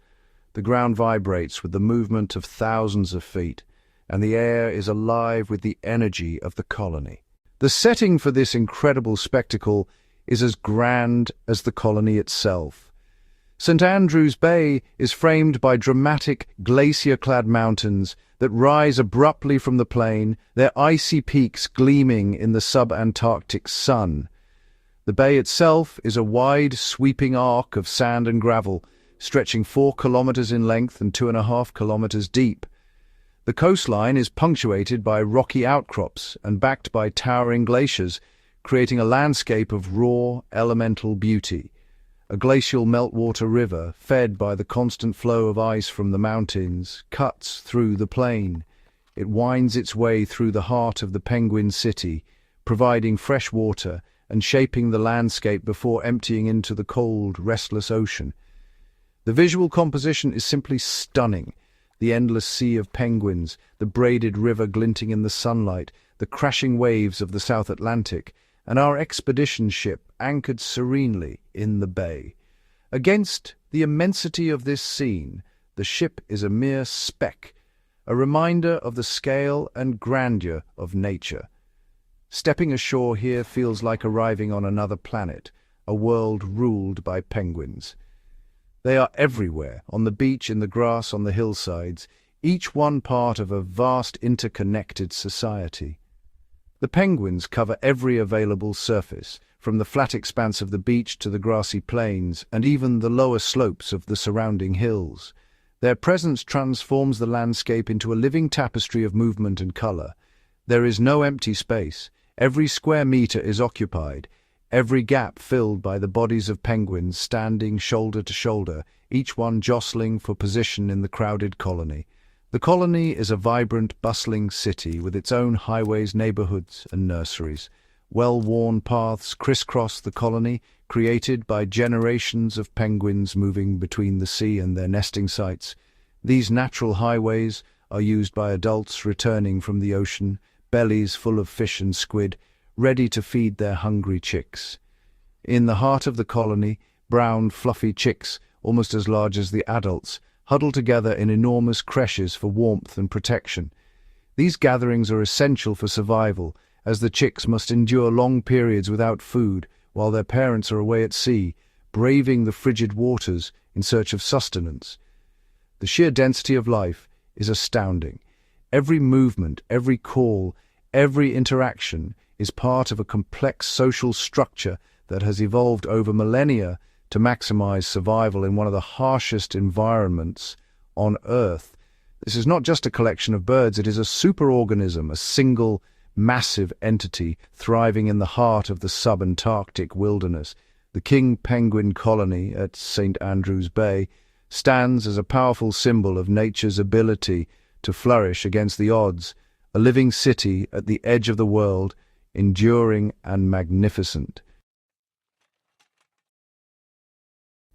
The ground vibrates with the movement of thousands of feet, and the air is alive with the energy of the colony. The setting for this incredible spectacle is as grand as the colony itself. St Andrews Bay is framed by dramatic glacier-clad mountains that rise abruptly from the plain, their icy peaks gleaming in the sub-Antarctic sun. The bay itself is a wide, sweeping arc of sand and gravel, stretching 4 kilometers in length and 2.5 kilometers deep. The coastline is punctuated by rocky outcrops and backed by towering glaciers, creating a landscape of raw, elemental beauty. A glacial meltwater river, fed by the constant flow of ice from the mountains, cuts through the plain. It winds its way through the heart of the penguin city, providing fresh water and shaping the landscape before emptying into the cold, restless ocean. The visual composition is simply stunning. The endless sea of penguins, the braided river glinting in the sunlight, the crashing waves of the South Atlantic, and our expedition ship anchored serenely in the bay. Against the immensity of this scene, the ship is a mere speck, a reminder of the scale and grandeur of nature. Stepping ashore here feels like arriving on another planet, a world ruled by penguins. They are everywhere, on the beach, in the grass, on the hillsides, each one part of a vast interconnected society. The penguins cover every available surface, from the flat expanse of the beach to the grassy plains and even the lower slopes of the surrounding hills. Their presence transforms the landscape into a living tapestry of movement and color. There is no empty space. Every square meter is occupied, every gap filled by the bodies of penguins standing shoulder to shoulder, each one jostling for position in the crowded colony. The colony is a vibrant, bustling city with its own highways, neighborhoods, and nurseries. Well-worn paths crisscross the colony, created by generations of penguins moving between the sea and their nesting sites. These natural highways are used by adults returning from the ocean, bellies full of fish and squid, ready to feed their hungry chicks. In the heart of the colony, brown, fluffy chicks, almost as large as the adults, huddle together in enormous creches for warmth and protection. These gatherings are essential for survival, as the chicks must endure long periods without food while their parents are away at sea, braving the frigid waters in search of sustenance. The sheer density of life is astounding. Every movement, every call, every interaction is part of a complex social structure that has evolved over millennia to maximize survival in one of the harshest environments on Earth. This is not just a collection of birds, it is a superorganism, a single, massive entity thriving in the heart of the sub-Antarctic wilderness. The king penguin colony at St. Andrews Bay stands as a powerful symbol of nature's ability to flourish against the odds, a living city at the edge of the world, enduring and magnificent.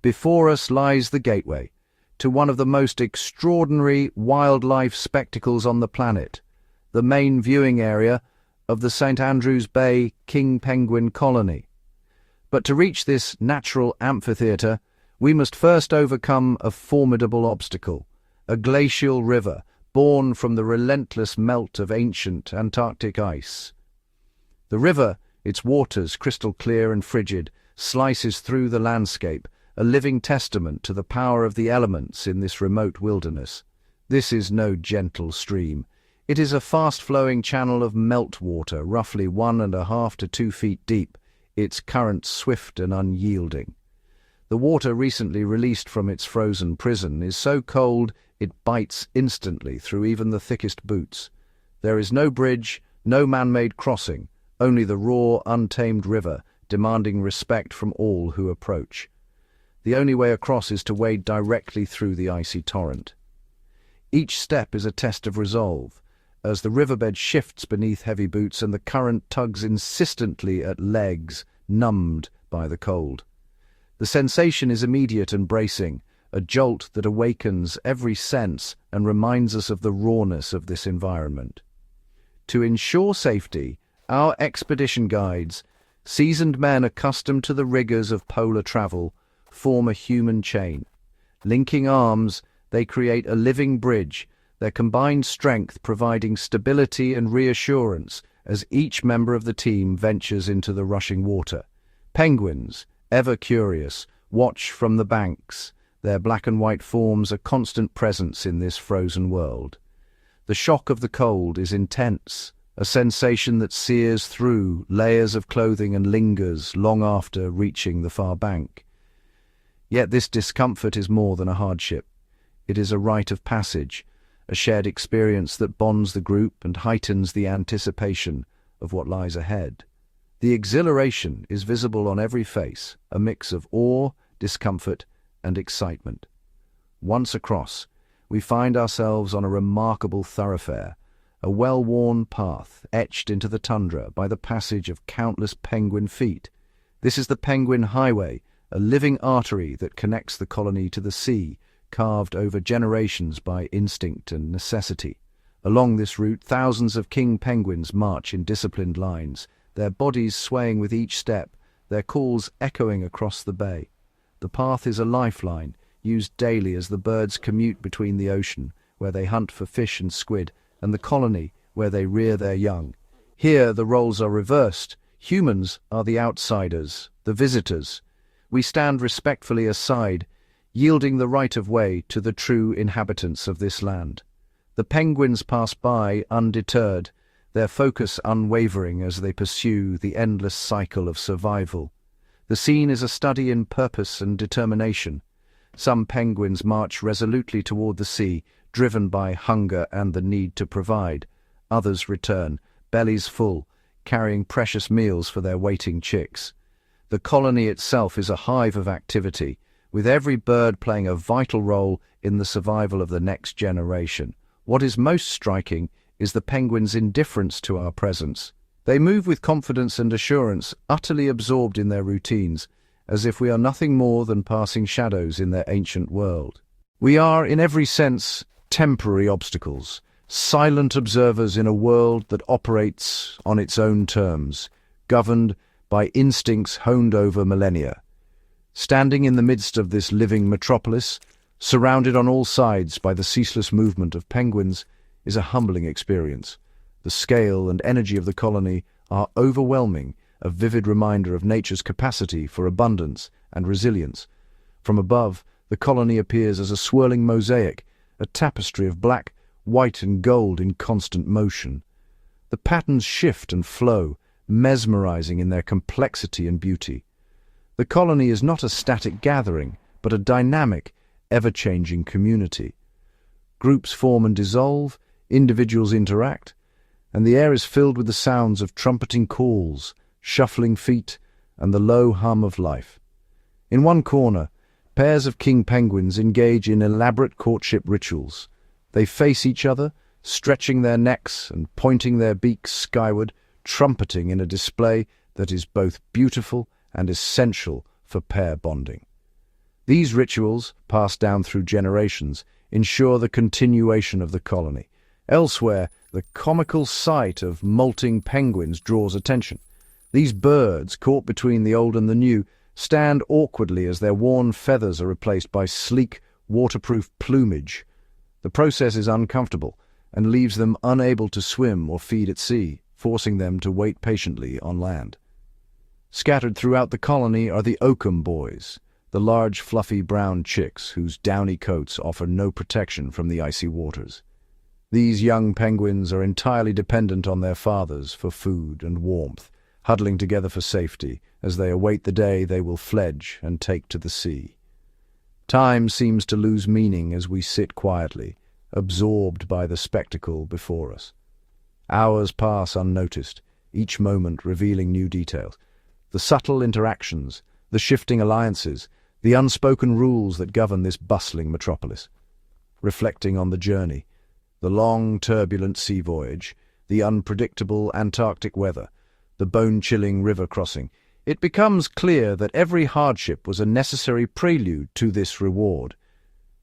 Before us lies the gateway to one of the most extraordinary wildlife spectacles on the planet, the main viewing area of the St. Andrews Bay king penguin colony. But to reach this natural amphitheatre, we must first overcome a formidable obstacle, a glacial river born from the relentless melt of ancient Antarctic ice. The river, its waters crystal clear and frigid, slices through the landscape, a living testament to the power of the elements in this remote wilderness. This is no gentle stream. It is a fast-flowing channel of meltwater, roughly 1.5 to 2 feet deep, its current swift and unyielding. The water recently released from its frozen prison is so cold it bites instantly through even the thickest boots. There is no bridge, no man-made crossing, only the raw, untamed river, demanding respect from all who approach. The only way across is to wade directly through the icy torrent. Each step is a test of resolve, as the riverbed shifts beneath heavy boots and the current tugs insistently at legs numbed by the cold. The sensation is immediate and bracing, a jolt that awakens every sense and reminds us of the rawness of this environment. To ensure safety, our expedition guides, seasoned men accustomed to the rigors of polar travel, form a human chain. Linking arms, they create a living bridge, their combined strength providing stability and reassurance as each member of the team ventures into the rushing water. Penguins, ever curious, watch from the banks, their black and white forms a constant presence in this frozen world. The shock of the cold is intense, a sensation that sears through layers of clothing and lingers long after reaching the far bank. Yet this discomfort is more than a hardship. It is a rite of passage, a shared experience that bonds the group and heightens the anticipation of what lies ahead. The exhilaration is visible on every face, a mix of awe, discomfort, and excitement. Once across, we find ourselves on a remarkable thoroughfare, a well-worn path etched into the tundra by the passage of countless penguin feet. This is the Penguin Highway, a living artery that connects the colony to the sea, carved over generations by instinct and necessity. Along this route, thousands of king penguins march in disciplined lines, their bodies swaying with each step, their calls echoing across the bay. The path is a lifeline, used daily as the birds commute between the ocean, where they hunt for fish and squid, and the colony, where they rear their young. Here the roles are reversed. Humans are the outsiders, the visitors. We stand respectfully aside, yielding the right of way to the true inhabitants of this land. The penguins pass by undeterred, their focus unwavering as they pursue the endless cycle of survival. The scene is a study in purpose and determination. Some penguins march resolutely toward the sea, driven by hunger and the need to provide. Others return, bellies full, carrying precious meals for their waiting chicks. The colony itself is a hive of activity, with every bird playing a vital role in the survival of the next generation. What is most striking is the penguins' indifference to our presence. They move with confidence and assurance, utterly absorbed in their routines, as if we are nothing more than passing shadows in their ancient world. We are, in every sense, temporary obstacles, silent observers in a world that operates on its own terms, governed by instincts honed over millennia. Standing in the midst of this living metropolis, surrounded on all sides by the ceaseless movement of penguins, is a humbling experience. The scale and energy of the colony are overwhelming, a vivid reminder of nature's capacity for abundance and resilience. From above, the colony appears as a swirling mosaic, a tapestry of black, white and gold in constant motion. The patterns shift and flow, mesmerizing in their complexity and beauty. The colony is not a static gathering, but a dynamic, ever-changing community. Groups form and dissolve, individuals interact, and the air is filled with the sounds of trumpeting calls, shuffling feet, and the low hum of life. In one corner, pairs of king penguins engage in elaborate courtship rituals. They face each other, stretching their necks and pointing their beaks skyward, trumpeting in a display that is both beautiful and essential for pair bonding. These rituals, passed down through generations, ensure the continuation of the colony. Elsewhere, the comical sight of molting penguins draws attention. These birds, caught between the old and the new, stand awkwardly as their worn feathers are replaced by sleek, waterproof plumage. The process is uncomfortable and leaves them unable to swim or feed at sea, forcing them to wait patiently on land. Scattered throughout the colony are the oakum boys, the large fluffy brown chicks whose downy coats offer no protection from the icy waters. These young penguins are entirely dependent on their fathers for food and warmth, huddling together for safety as they await the day they will fledge and take to the sea. Time seems to lose meaning as we sit quietly, absorbed by the spectacle before us. Hours pass unnoticed, each moment revealing new details. The subtle interactions, the shifting alliances, the unspoken rules that govern this bustling metropolis. Reflecting on the journey, the long, turbulent sea voyage, the unpredictable Antarctic weather, the bone-chilling river crossing, it becomes clear that every hardship was a necessary prelude to this reward.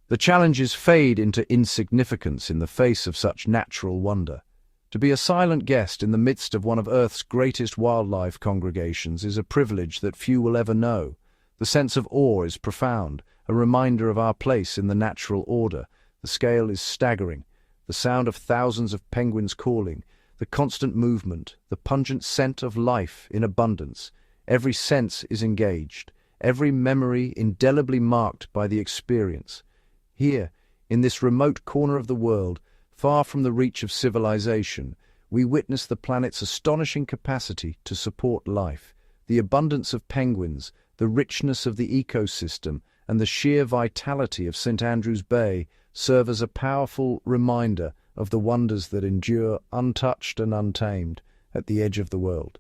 The challenges fade into insignificance in the face of such natural wonder. To be a silent guest in the midst of one of Earth's greatest wildlife congregations is a privilege that few will ever know. The sense of awe is profound, a reminder of our place in the natural order. The scale is staggering. The sound of thousands of penguins calling, the constant movement, the pungent scent of life in abundance. Every sense is engaged, every memory indelibly marked by the experience. Here, in this remote corner of the world, far from the reach of civilization, we witness the planet's astonishing capacity to support life. The abundance of penguins, the richness of the ecosystem, and the sheer vitality of St. Andrews Bay serve as a powerful reminder of the wonders that endure untouched and untamed at the edge of the world.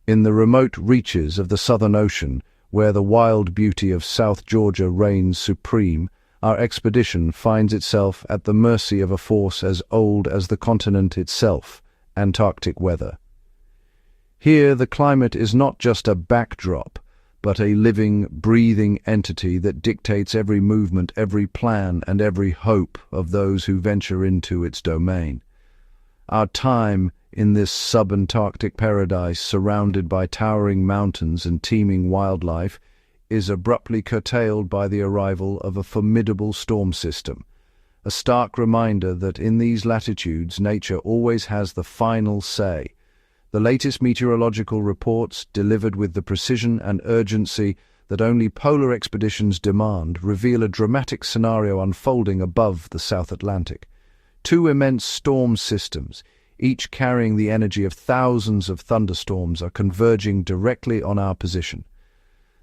In the remote reaches of the Southern Ocean, where the wild beauty of South Georgia reigns supreme, our expedition finds itself at the mercy of a force as old as the continent itself, Antarctic weather. Here the climate is not just a backdrop, but a living, breathing entity that dictates every movement, every plan, and every hope of those who venture into its domain. Our time in this sub-Antarctic paradise, surrounded by towering mountains and teeming wildlife, is abruptly curtailed by the arrival of a formidable storm system, a stark reminder that in these latitudes nature always has the final say. The latest meteorological reports, delivered with the precision and urgency that only polar expeditions demand reveal a dramatic scenario unfolding above the South Atlantic. Two immense storm systems, each carrying the energy of thousands of thunderstorms, are converging directly on our position.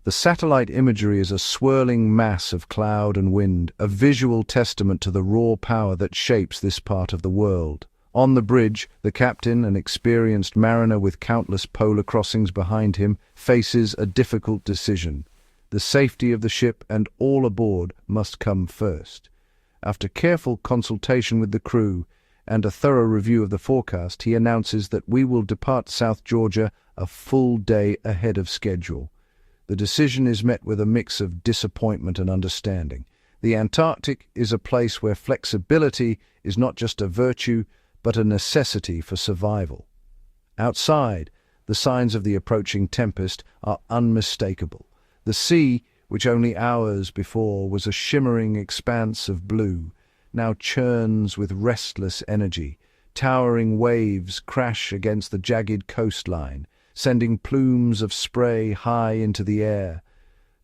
The satellite imagery is a swirling mass of cloud and wind, a visual testament to the raw power that shapes this part of the world. On the bridge, the captain, an experienced mariner with countless polar crossings behind him, faces a difficult decision. The safety of the ship and all aboard must come first. After careful consultation with the crew and a thorough review of the forecast, he announces that we will depart South Georgia a full day ahead of schedule. The decision is met with a mix of disappointment and understanding. The Antarctic is a place where flexibility is not just a virtue, but a necessity for survival. Outside, the signs of the approaching tempest are unmistakable. The sea, which only hours before was a shimmering expanse of blue, now churns with restless energy. Towering waves crash against the jagged coastline, sending plumes of spray high into the air.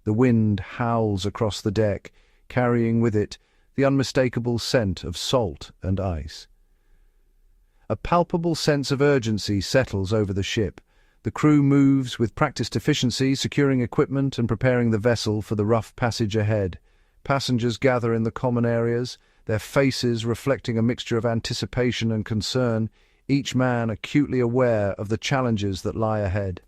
The wind howls across the deck, carrying with it the unmistakable scent of salt and ice. A palpable sense of urgency settles over the ship. The crew moves with practiced efficiency, securing equipment and preparing the vessel for the rough passage ahead. Passengers gather in the common areas, their faces reflecting a mixture of anticipation and concern, each man acutely aware of the challenges that lie ahead.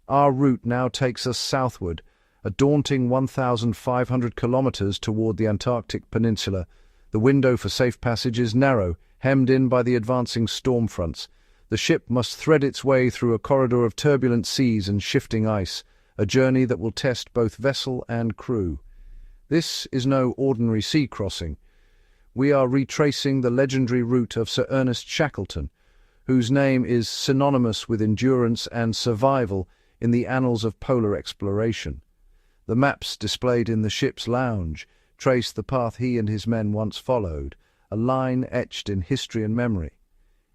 Our route now takes us southward, a daunting 1,500 kilometers toward the Antarctic Peninsula. The window for safe passage is narrow, hemmed in by the advancing storm fronts. The ship must thread its way through a corridor of turbulent seas and shifting ice, a journey that will test both vessel and crew. This is no ordinary sea crossing. We are retracing the legendary route of Sir Ernest Shackleton, whose name is synonymous with endurance and survival in the annals of polar exploration. The maps displayed in the ship's lounge trace the path he and his men once followed, a line etched in history and memory.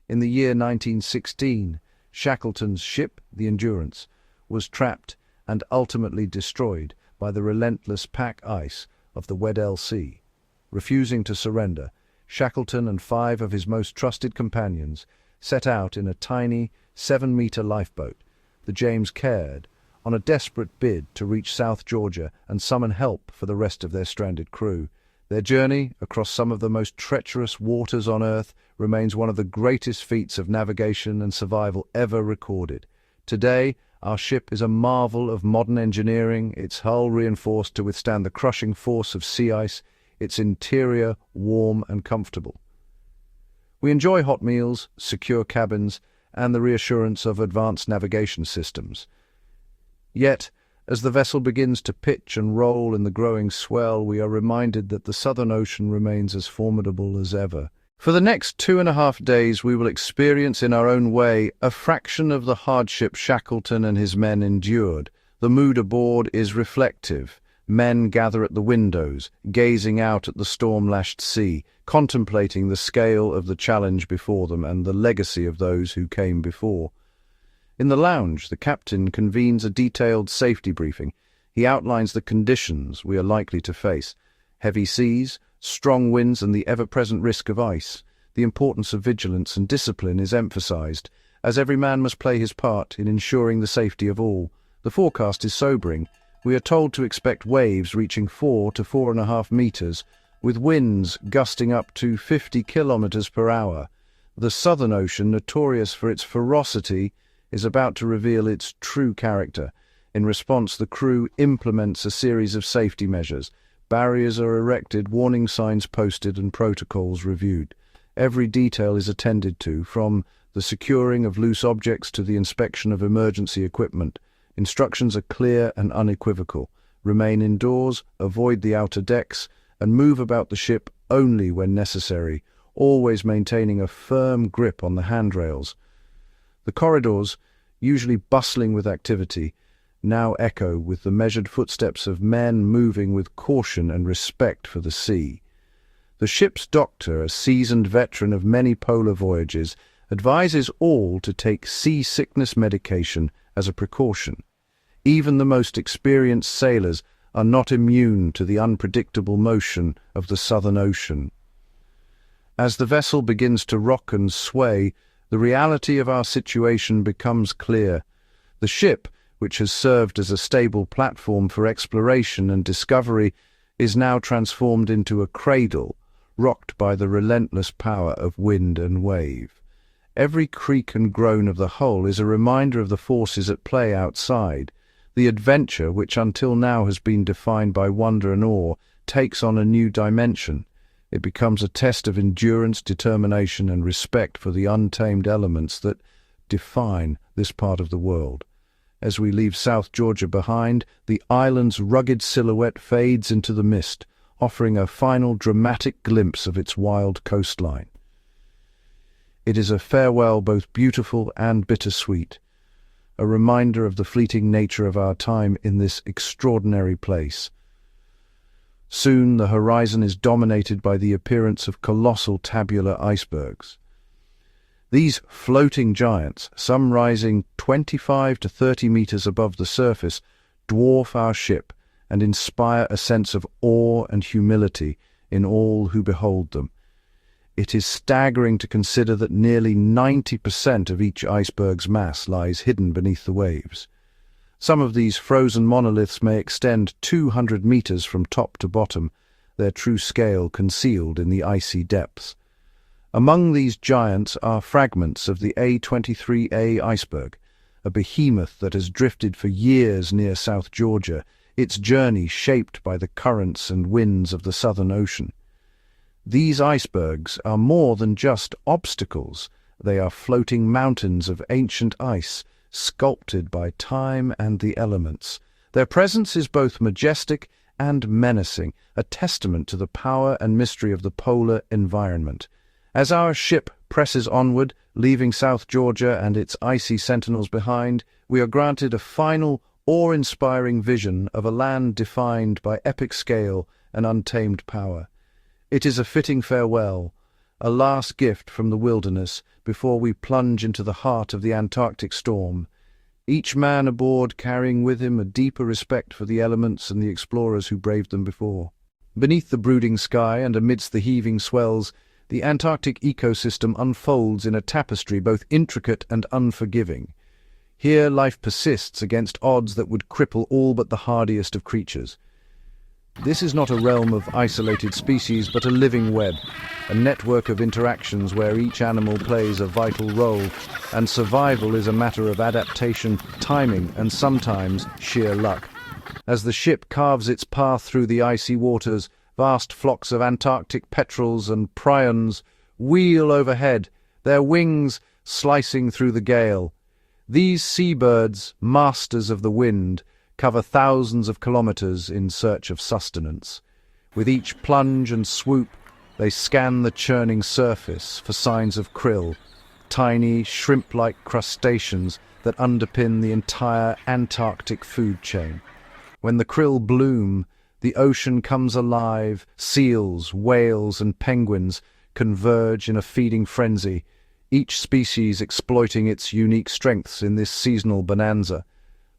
In the year 1916, Shackleton's ship, the Endurance, was trapped and ultimately destroyed by the relentless pack ice of the Weddell Sea. Refusing to surrender, Shackleton and 5 of his most trusted companions set out in a tiny 7-meter lifeboat, the James Caird, on a desperate bid to reach South Georgia and summon help for the rest of their stranded crew. Their journey across some of the most treacherous waters on Earth remains one of the greatest feats of navigation and survival ever recorded. Today, our ship is a marvel of modern engineering, its hull reinforced to withstand the crushing force of sea ice, its interior warm and comfortable. We enjoy hot meals, secure cabins, and the reassurance of advanced navigation systems. Yet, as the vessel begins to pitch and roll in the growing swell, we are reminded that the Southern Ocean remains as formidable as ever. For the next 2.5 days, we will experience in our own way a fraction of the hardship Shackleton and his men endured. The mood aboard is reflective. Men gather at the windows, gazing out at the storm-lashed sea, contemplating the scale of the challenge before them and the legacy of those who came before. In the lounge, the captain convenes a detailed safety briefing. He outlines the conditions we are likely to face: heavy seas, strong winds, and the ever-present risk of ice. The importance of vigilance and discipline is emphasized, as every man must play his part in ensuring the safety of all. The forecast is sobering. We are told to expect waves reaching 4 to 4.5 meters, with winds gusting up to 50 kilometers per hour. The Southern Ocean, notorious for its ferocity, is about to reveal its true character. In response, the crew implements a series of safety measures. Barriers are erected, warning signs posted, and protocols reviewed. Every detail is attended to, from the securing of loose objects to the inspection of emergency equipment. Instructions are clear and unequivocal. Remain indoors, avoid the outer decks, and move about the ship only when necessary, always maintaining a firm grip on the handrails. The corridors, usually bustling with activity, now echo with the measured footsteps of men moving with caution and respect for the sea. The ship's doctor, a seasoned veteran of many polar voyages, advises all to take seasickness medication as a precaution. Even the most experienced sailors are not immune to the unpredictable motion of the Southern Ocean. As the vessel begins to rock and sway, the reality of our situation becomes clear. The ship, which has served as a stable platform for exploration and discovery, is now transformed into a cradle, rocked by the relentless power of wind and wave. Every creak and groan of the hull is a reminder of the forces at play outside. The adventure, which until now has been defined by wonder and awe, takes on a new dimension. It becomes a test of endurance, determination, and respect for the untamed elements that define this part of the world. As we leave South Georgia behind, the island's rugged silhouette fades into the mist, offering a final dramatic glimpse of its wild coastline. It is a farewell both beautiful and bittersweet, a reminder of the fleeting nature of our time in this extraordinary place. Soon the horizon is dominated by the appearance of colossal tabular icebergs. These floating giants, some rising 25 to 30 meters above the surface, dwarf our ship and inspire a sense of awe and humility in all who behold them. It is staggering to consider that nearly 90% of each iceberg's mass lies hidden beneath the waves. Some of these frozen monoliths may extend 200 meters from top to bottom, their true scale concealed in the icy depths. Among these giants are fragments of the A23A iceberg, a behemoth that has drifted for years near South Georgia, its journey shaped by the currents and winds of the Southern Ocean. These icebergs are more than just obstacles. They are floating mountains of ancient ice, sculpted by time and the elements. Their presence is both majestic and menacing, a testament to the power and mystery of the polar environment. As our ship presses onward, leaving South Georgia and its icy sentinels behind, we are granted a final, awe-inspiring vision of a land defined by epic scale and untamed power. It is a fitting farewell, a last gift from the wilderness before we plunge into the heart of the Antarctic storm, each man aboard carrying with him a deeper respect for the elements and the explorers who braved them before. Beneath the brooding sky and amidst the heaving swells, the Antarctic ecosystem unfolds in a tapestry both intricate and unforgiving. Here life persists against odds that would cripple all but the hardiest of creatures. This is not a realm of isolated species, but a living web, a network of interactions where each animal plays a vital role, and survival is a matter of adaptation, timing, and sometimes sheer luck. As the ship carves its path through the icy waters, vast flocks of Antarctic petrels and prions wheel overhead, their wings slicing through the gale. These seabirds, masters of the wind, cover thousands of kilometers in search of sustenance. With each plunge and swoop, they scan the churning surface for signs of krill, tiny shrimp-like crustaceans that underpin the entire Antarctic food chain. When the krill bloom, the ocean comes alive. Seals, whales, and penguins converge in a feeding frenzy, each species exploiting its unique strengths in this seasonal bonanza.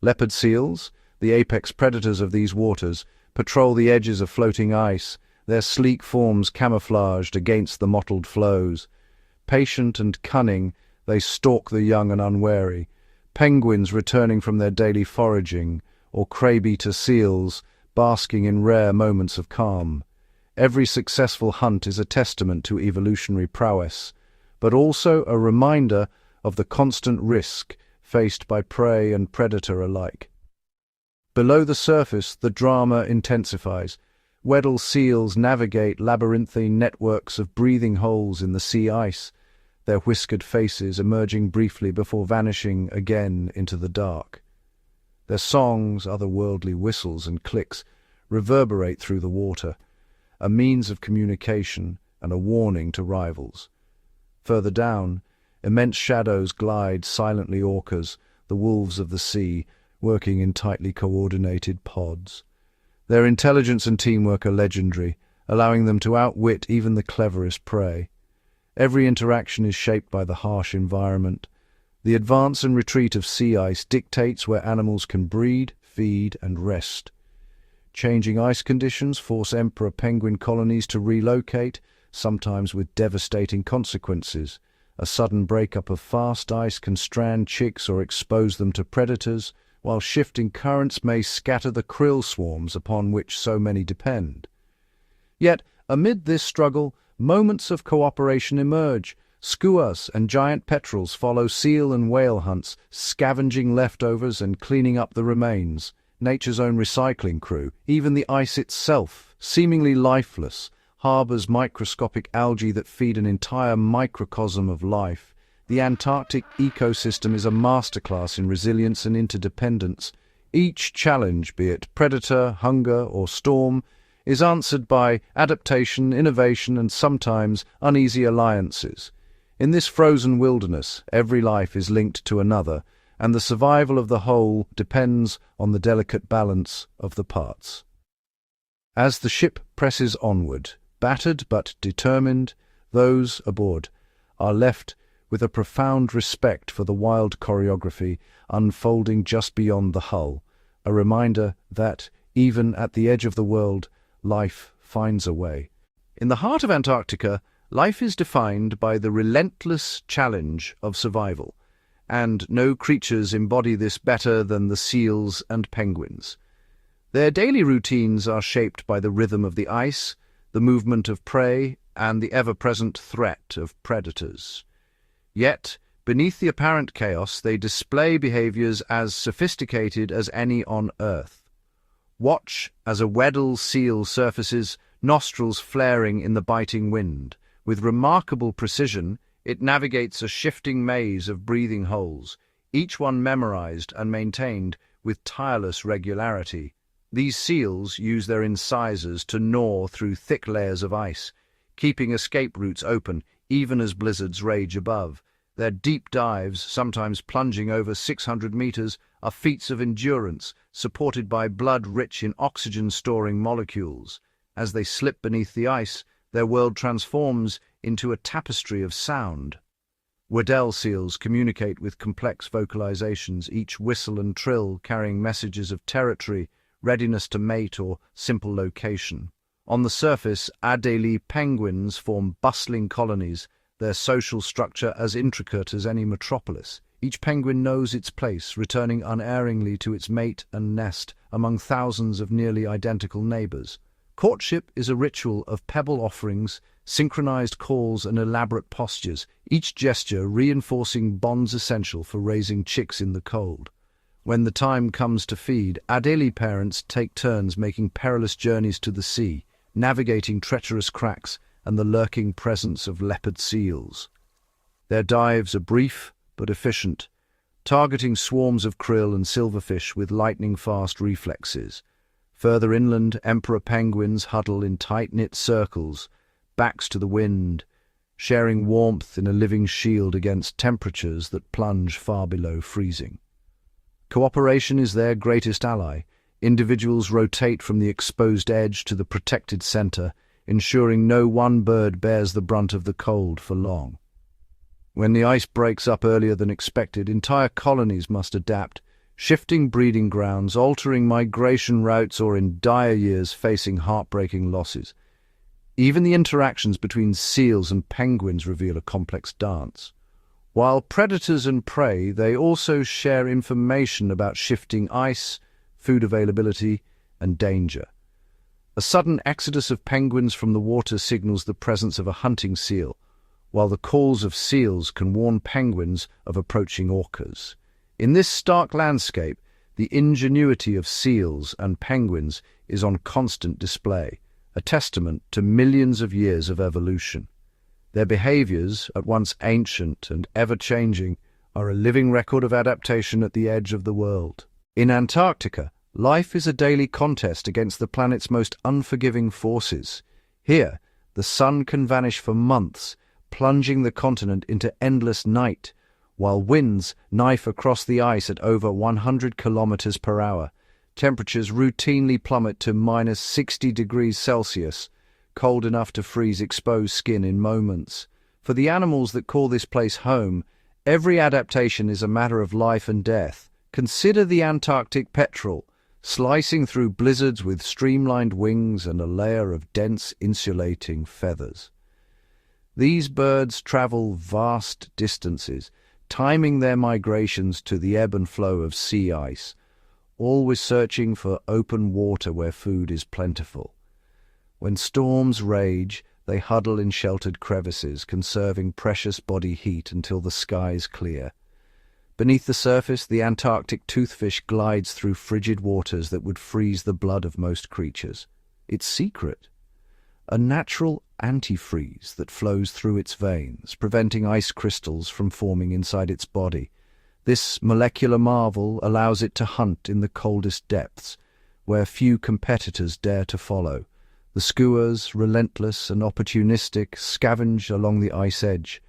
Leopard seals, the apex predators of these waters, patrol the edges of floating ice, their sleek forms camouflaged against the mottled flows. Patient and cunning, they stalk the young and unwary. Penguins returning from their daily foraging, or crab-eater seals basking in rare moments of calm. Every successful hunt is a testament to evolutionary prowess, but also a reminder of the constant risk faced by prey and predator alike. Below the surface, the drama intensifies. Weddell seals navigate labyrinthine networks of breathing holes in the sea ice, their whiskered faces emerging briefly before vanishing again into the dark. Their songs, otherworldly whistles and clicks, reverberate through the water, a means of communication and a warning to rivals. Further down, immense shadows glide silently orcas, the wolves of the sea, working in tightly coordinated pods. Their intelligence and teamwork are legendary, allowing them to outwit even the cleverest prey. Every interaction is shaped by the harsh environment. The advance and retreat of sea ice dictates where animals can breed, feed, and rest. Changing ice conditions force emperor penguin colonies to relocate, sometimes with devastating consequences. A sudden breakup of fast ice can strand chicks or expose them to predators, while shifting currents may scatter the krill swarms upon which so many depend. Yet, amid this struggle, moments of cooperation emerge. Skuas and giant petrels follow seal and whale hunts, scavenging leftovers and cleaning up the remains. Nature's own recycling crew, even the ice itself, seemingly lifeless, harbors microscopic algae that feed an entire microcosm of life. The Antarctic ecosystem is a masterclass in resilience and interdependence. Each challenge, be it predator, hunger, or storm, is answered by adaptation, innovation, and sometimes uneasy alliances. In this frozen wilderness, every life is linked to another, and the survival of the whole depends on the delicate balance of the parts. As the ship presses onward, battered but determined, those aboard are left with a profound respect for the wild choreography unfolding just beyond the hull, a reminder that, even at the edge of the world, life finds a way. In the heart of Antarctica, life is defined by the relentless challenge of survival, and no creatures embody this better than the seals and penguins. Their daily routines are shaped by the rhythm of the ice, the movement of prey, and the ever-present threat of predators. Yet, beneath the apparent chaos, they display behaviors as sophisticated as any on Earth. Watch as a Weddell seal surfaces, nostrils flaring in the biting wind. With remarkable precision, it navigates a shifting maze of breathing holes, each one memorized and maintained with tireless regularity. These seals use their incisors to gnaw through thick layers of ice, keeping escape routes open even as blizzards rage above. Their deep dives, sometimes plunging over 600 meters, are feats of endurance, supported by blood rich in oxygen-storing molecules. As they slip beneath the ice, their world transforms into a tapestry of sound. Weddell seals communicate with complex vocalizations, each whistle and trill carrying messages of territory, readiness to mate, or simple location. On the surface, Adelie penguins form bustling colonies, their social structure as intricate as any metropolis. Each penguin knows its place, returning unerringly to its mate and nest among thousands of nearly identical neighbors. Courtship is a ritual of pebble offerings, synchronized calls, and elaborate postures, each gesture reinforcing bonds essential for raising chicks in the cold. When the time comes to feed, Adelie parents take turns making perilous journeys to the sea, navigating treacherous cracks and the lurking presence of leopard seals. Their dives are brief but efficient, targeting swarms of krill and silverfish with lightning-fast reflexes. Further inland, emperor penguins huddle in tight-knit circles, backs to the wind, sharing warmth in a living shield against temperatures that plunge far below freezing. Cooperation is their greatest ally. Individuals rotate from the exposed edge to the protected center, ensuring no one bird bears the brunt of the cold for long. When the ice breaks up earlier than expected, entire colonies must adapt, shifting breeding grounds, altering migration routes, or in dire years facing heartbreaking losses. Even the interactions between seals and penguins reveal a complex dance. While predators and prey, they also share information about shifting ice, food availability, and danger. A sudden exodus of penguins from the water signals the presence of a hunting seal, while the calls of seals can warn penguins of approaching orcas. In this stark landscape, the ingenuity of seals and penguins is on constant display, a testament to millions of years of evolution. Their behaviors, at once ancient and ever-changing, are a living record of adaptation at the edge of the world. In Antarctica, life is a daily contest against the planet's most unforgiving forces. Here, the sun can vanish for months, plunging the continent into endless night, while winds knife across the ice at over 100 kilometers per hour. Temperatures routinely plummet to minus 60 degrees Celsius, cold enough to freeze exposed skin in moments. For the animals that call this place home, Every adaptation is a matter of life and death. Consider the Antarctic petrel, slicing through blizzards with streamlined wings and a layer of dense insulating feathers. These birds travel vast distances, timing their migrations to the ebb and flow of sea ice, always searching for open water where food is plentiful. When storms rage, they huddle in sheltered crevices, conserving precious body heat until the skies clear. Beneath the surface, the Antarctic toothfish glides through frigid waters that would freeze the blood of most creatures. Its secret? A natural antifreeze that flows through its veins, preventing ice crystals from forming inside its body. This molecular marvel allows it to hunt in the coldest depths, where few competitors dare to follow. The skuas, relentless and opportunistic, scavenge along the ice edge.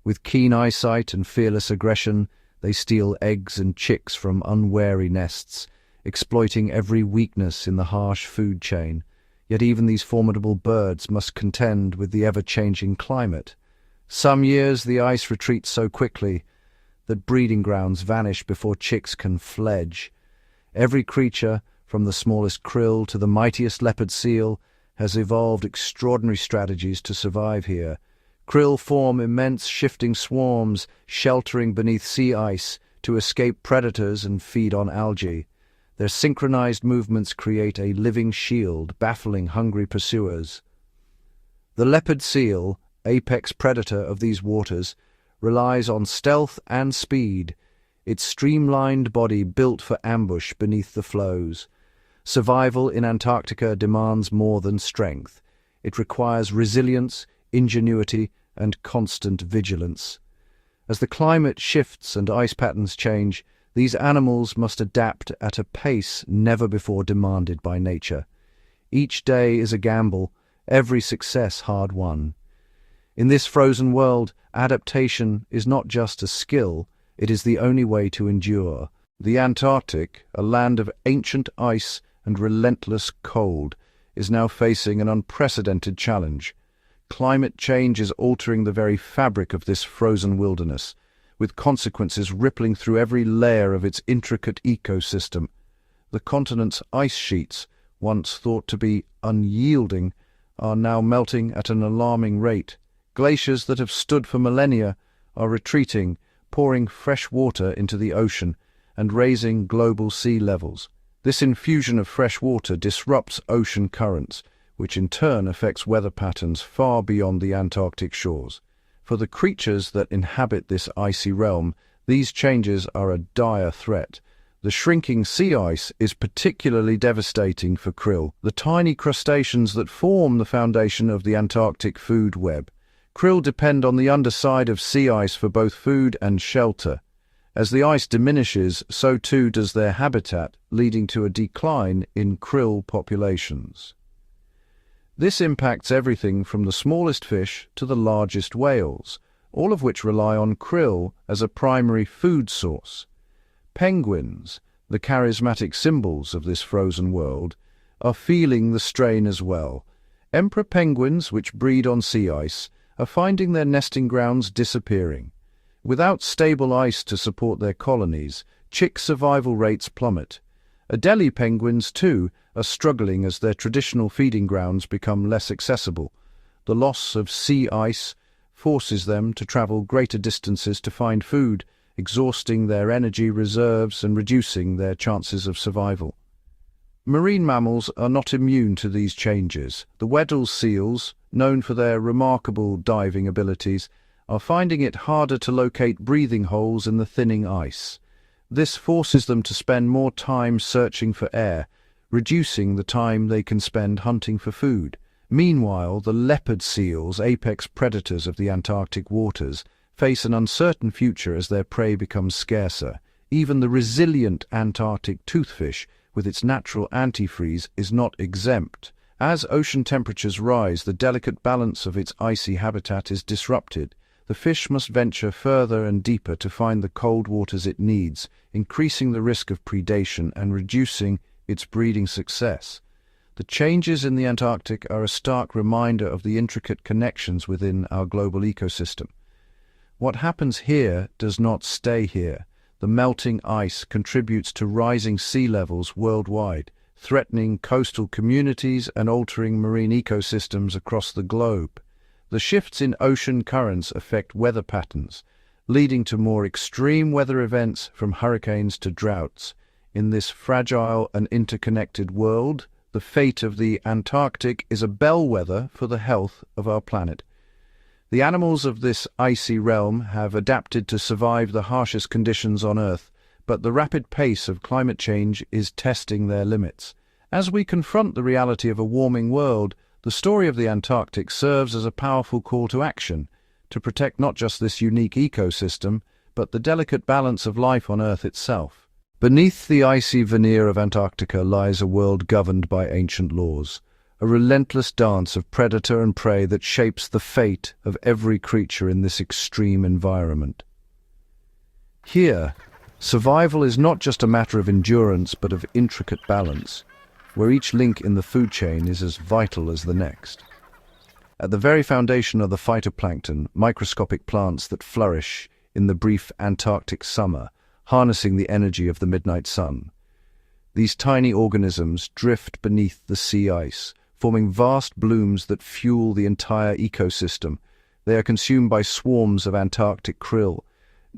With keen eyesight and fearless aggression, they steal eggs and chicks from unwary nests, exploiting every weakness in the harsh food chain. Yet even these formidable birds must contend with the ever-changing climate. Some years the ice retreats so quickly that breeding grounds vanish before chicks can fledge. Every creature, from the smallest krill to the mightiest leopard seal, has evolved extraordinary strategies to survive here. Krill form immense shifting swarms, sheltering beneath sea ice to escape predators and feed on algae. Their synchronized movements create a living shield, baffling hungry pursuers. The leopard seal, apex predator of these waters, relies on stealth and speed, its streamlined body built for ambush beneath the floes. Survival in Antarctica demands more than strength. It requires resilience, ingenuity, and constant vigilance. As the climate shifts and ice patterns change, these animals must adapt at a pace never before demanded by nature. Each day is a gamble, every success hard-won. In this frozen world, adaptation is not just a skill, it is the only way to endure. The Antarctic, a land of ancient ice and relentless cold, is now facing an unprecedented challenge. Climate change is altering the very fabric of this frozen wilderness, with consequences rippling through every layer of its intricate ecosystem. The continent's ice sheets, once thought to be unyielding, are now melting at an alarming rate. Glaciers that have stood for millennia are retreating, pouring fresh water into the ocean and raising global sea levels. This infusion of fresh water disrupts ocean currents, which in turn affects weather patterns far beyond the Antarctic shores. For the creatures that inhabit this icy realm, these changes are a dire threat. The shrinking sea ice is particularly devastating for krill, the tiny crustaceans that form the foundation of the Antarctic food web. Krill depend on the underside of sea ice for both food and shelter. As the ice diminishes, so too does their habitat, leading to a decline in krill populations. This impacts everything from the smallest fish to the largest whales, all of which rely on krill as a primary food source. Penguins, the charismatic symbols of this frozen world, are feeling the strain as well. Emperor penguins, which breed on sea ice, are finding their nesting grounds disappearing. Without stable ice to support their colonies, chick survival rates plummet. Adelie penguins, too, are struggling as their traditional feeding grounds become less accessible. The loss of sea ice forces them to travel greater distances to find food, exhausting their energy reserves and reducing their chances of survival. Marine mammals are not immune to these changes. The Weddell seals, known for their remarkable diving abilities, are finding it harder to locate breathing holes in the thinning ice. This forces them to spend more time searching for air, reducing the time they can spend hunting for food. Meanwhile, the leopard seals, apex predators of the Antarctic waters, face an uncertain future as their prey becomes scarcer. Even the resilient Antarctic toothfish, with its natural antifreeze, is not exempt. As ocean temperatures rise, the delicate balance of its icy habitat is disrupted. The fish must venture further and deeper to find the cold waters it needs, increasing the risk of predation and reducing its breeding success. The changes in the Antarctic are a stark reminder of the intricate connections within our global ecosystem. What happens here does not stay here. The melting ice contributes to rising sea levels worldwide, threatening coastal communities and altering marine ecosystems across the globe. The shifts in ocean currents affect weather patterns, leading to more extreme weather events from hurricanes to droughts. In this fragile and interconnected world, the fate of the Antarctic is a bellwether for the health of our planet. The animals of this icy realm have adapted to survive the harshest conditions on Earth, but the rapid pace of climate change is testing their limits. As we confront the reality of a warming world, the story of the Antarctic serves as a powerful call to action, to protect not just this unique ecosystem, but the delicate balance of life on Earth itself. Beneath the icy veneer of Antarctica lies a world governed by ancient laws, a relentless dance of predator and prey that shapes the fate of every creature in this extreme environment. Here, survival is not just a matter of endurance but of intricate balance, where each link in the food chain is as vital as the next. At the very foundation are the phytoplankton, microscopic plants that flourish in the brief Antarctic summer, harnessing the energy of the midnight sun. These tiny organisms drift beneath the sea ice, forming vast blooms that fuel the entire ecosystem. They are consumed by swarms of Antarctic krill,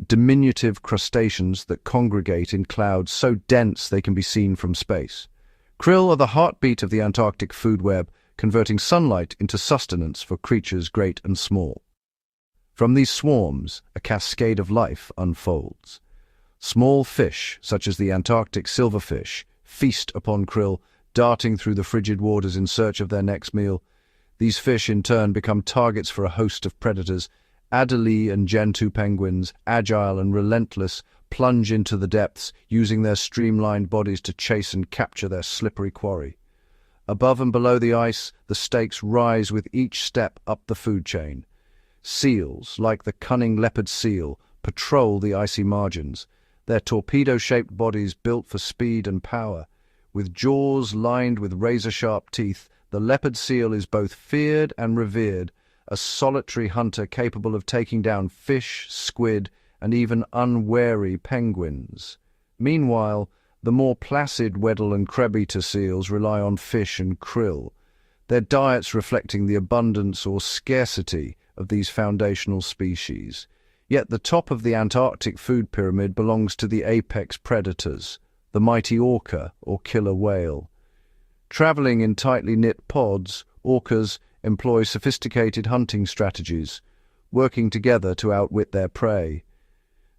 diminutive crustaceans that congregate in clouds so dense they can be seen from space. Krill are the heartbeat of the Antarctic food web, converting sunlight into sustenance for creatures great and small. From these swarms, a cascade of life unfolds. Small fish, such as the Antarctic silverfish, feast upon krill, darting through the frigid waters in search of their next meal. These fish, in turn, become targets for a host of predators. Adelie and Gentoo penguins, agile and relentless, plunge into the depths, using their streamlined bodies to chase and capture their slippery quarry. Above and below the ice, the stakes rise with each step up the food chain. Seals, like the cunning leopard seal, patrol the icy margins, their torpedo-shaped bodies built for speed and power. With jaws lined with razor-sharp teeth, the leopard seal is both feared and revered, a solitary hunter capable of taking down fish, squid, and even unwary penguins. Meanwhile, the more placid Weddell and Crab-eater seals rely on fish and krill, their diets reflecting the abundance or scarcity of these foundational species. Yet the top of the Antarctic food pyramid belongs to the apex predators, the mighty orca or killer whale. Traveling in tightly knit pods, orcas employ sophisticated hunting strategies, working together to outwit their prey.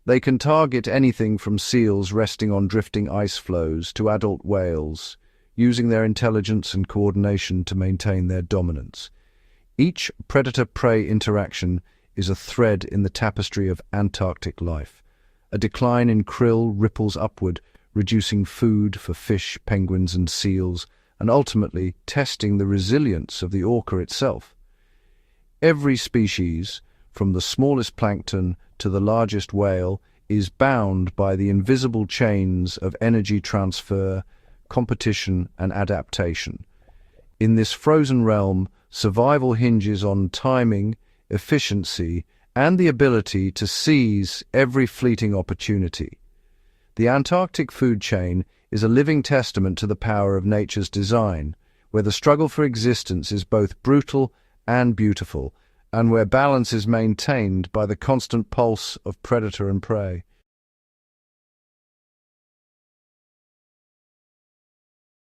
They can target anything from seals resting on drifting ice floes to adult whales, using their intelligence and coordination to maintain their dominance. Each predator-prey interaction is a thread in the tapestry of Antarctic life. A decline in krill ripples upward, reducing food for fish, penguins, and seals, and ultimately testing the resilience of the orca itself. Every species, from the smallest plankton to the largest whale, is bound by the invisible chains of energy transfer, competition, and adaptation. In this frozen realm, survival hinges on timing, efficiency, and the ability to seize every fleeting opportunity. The Antarctic food chain is a living testament to the power of nature's design, where the struggle for existence is both brutal and beautiful, and where balance is maintained by the constant pulse of predator and prey.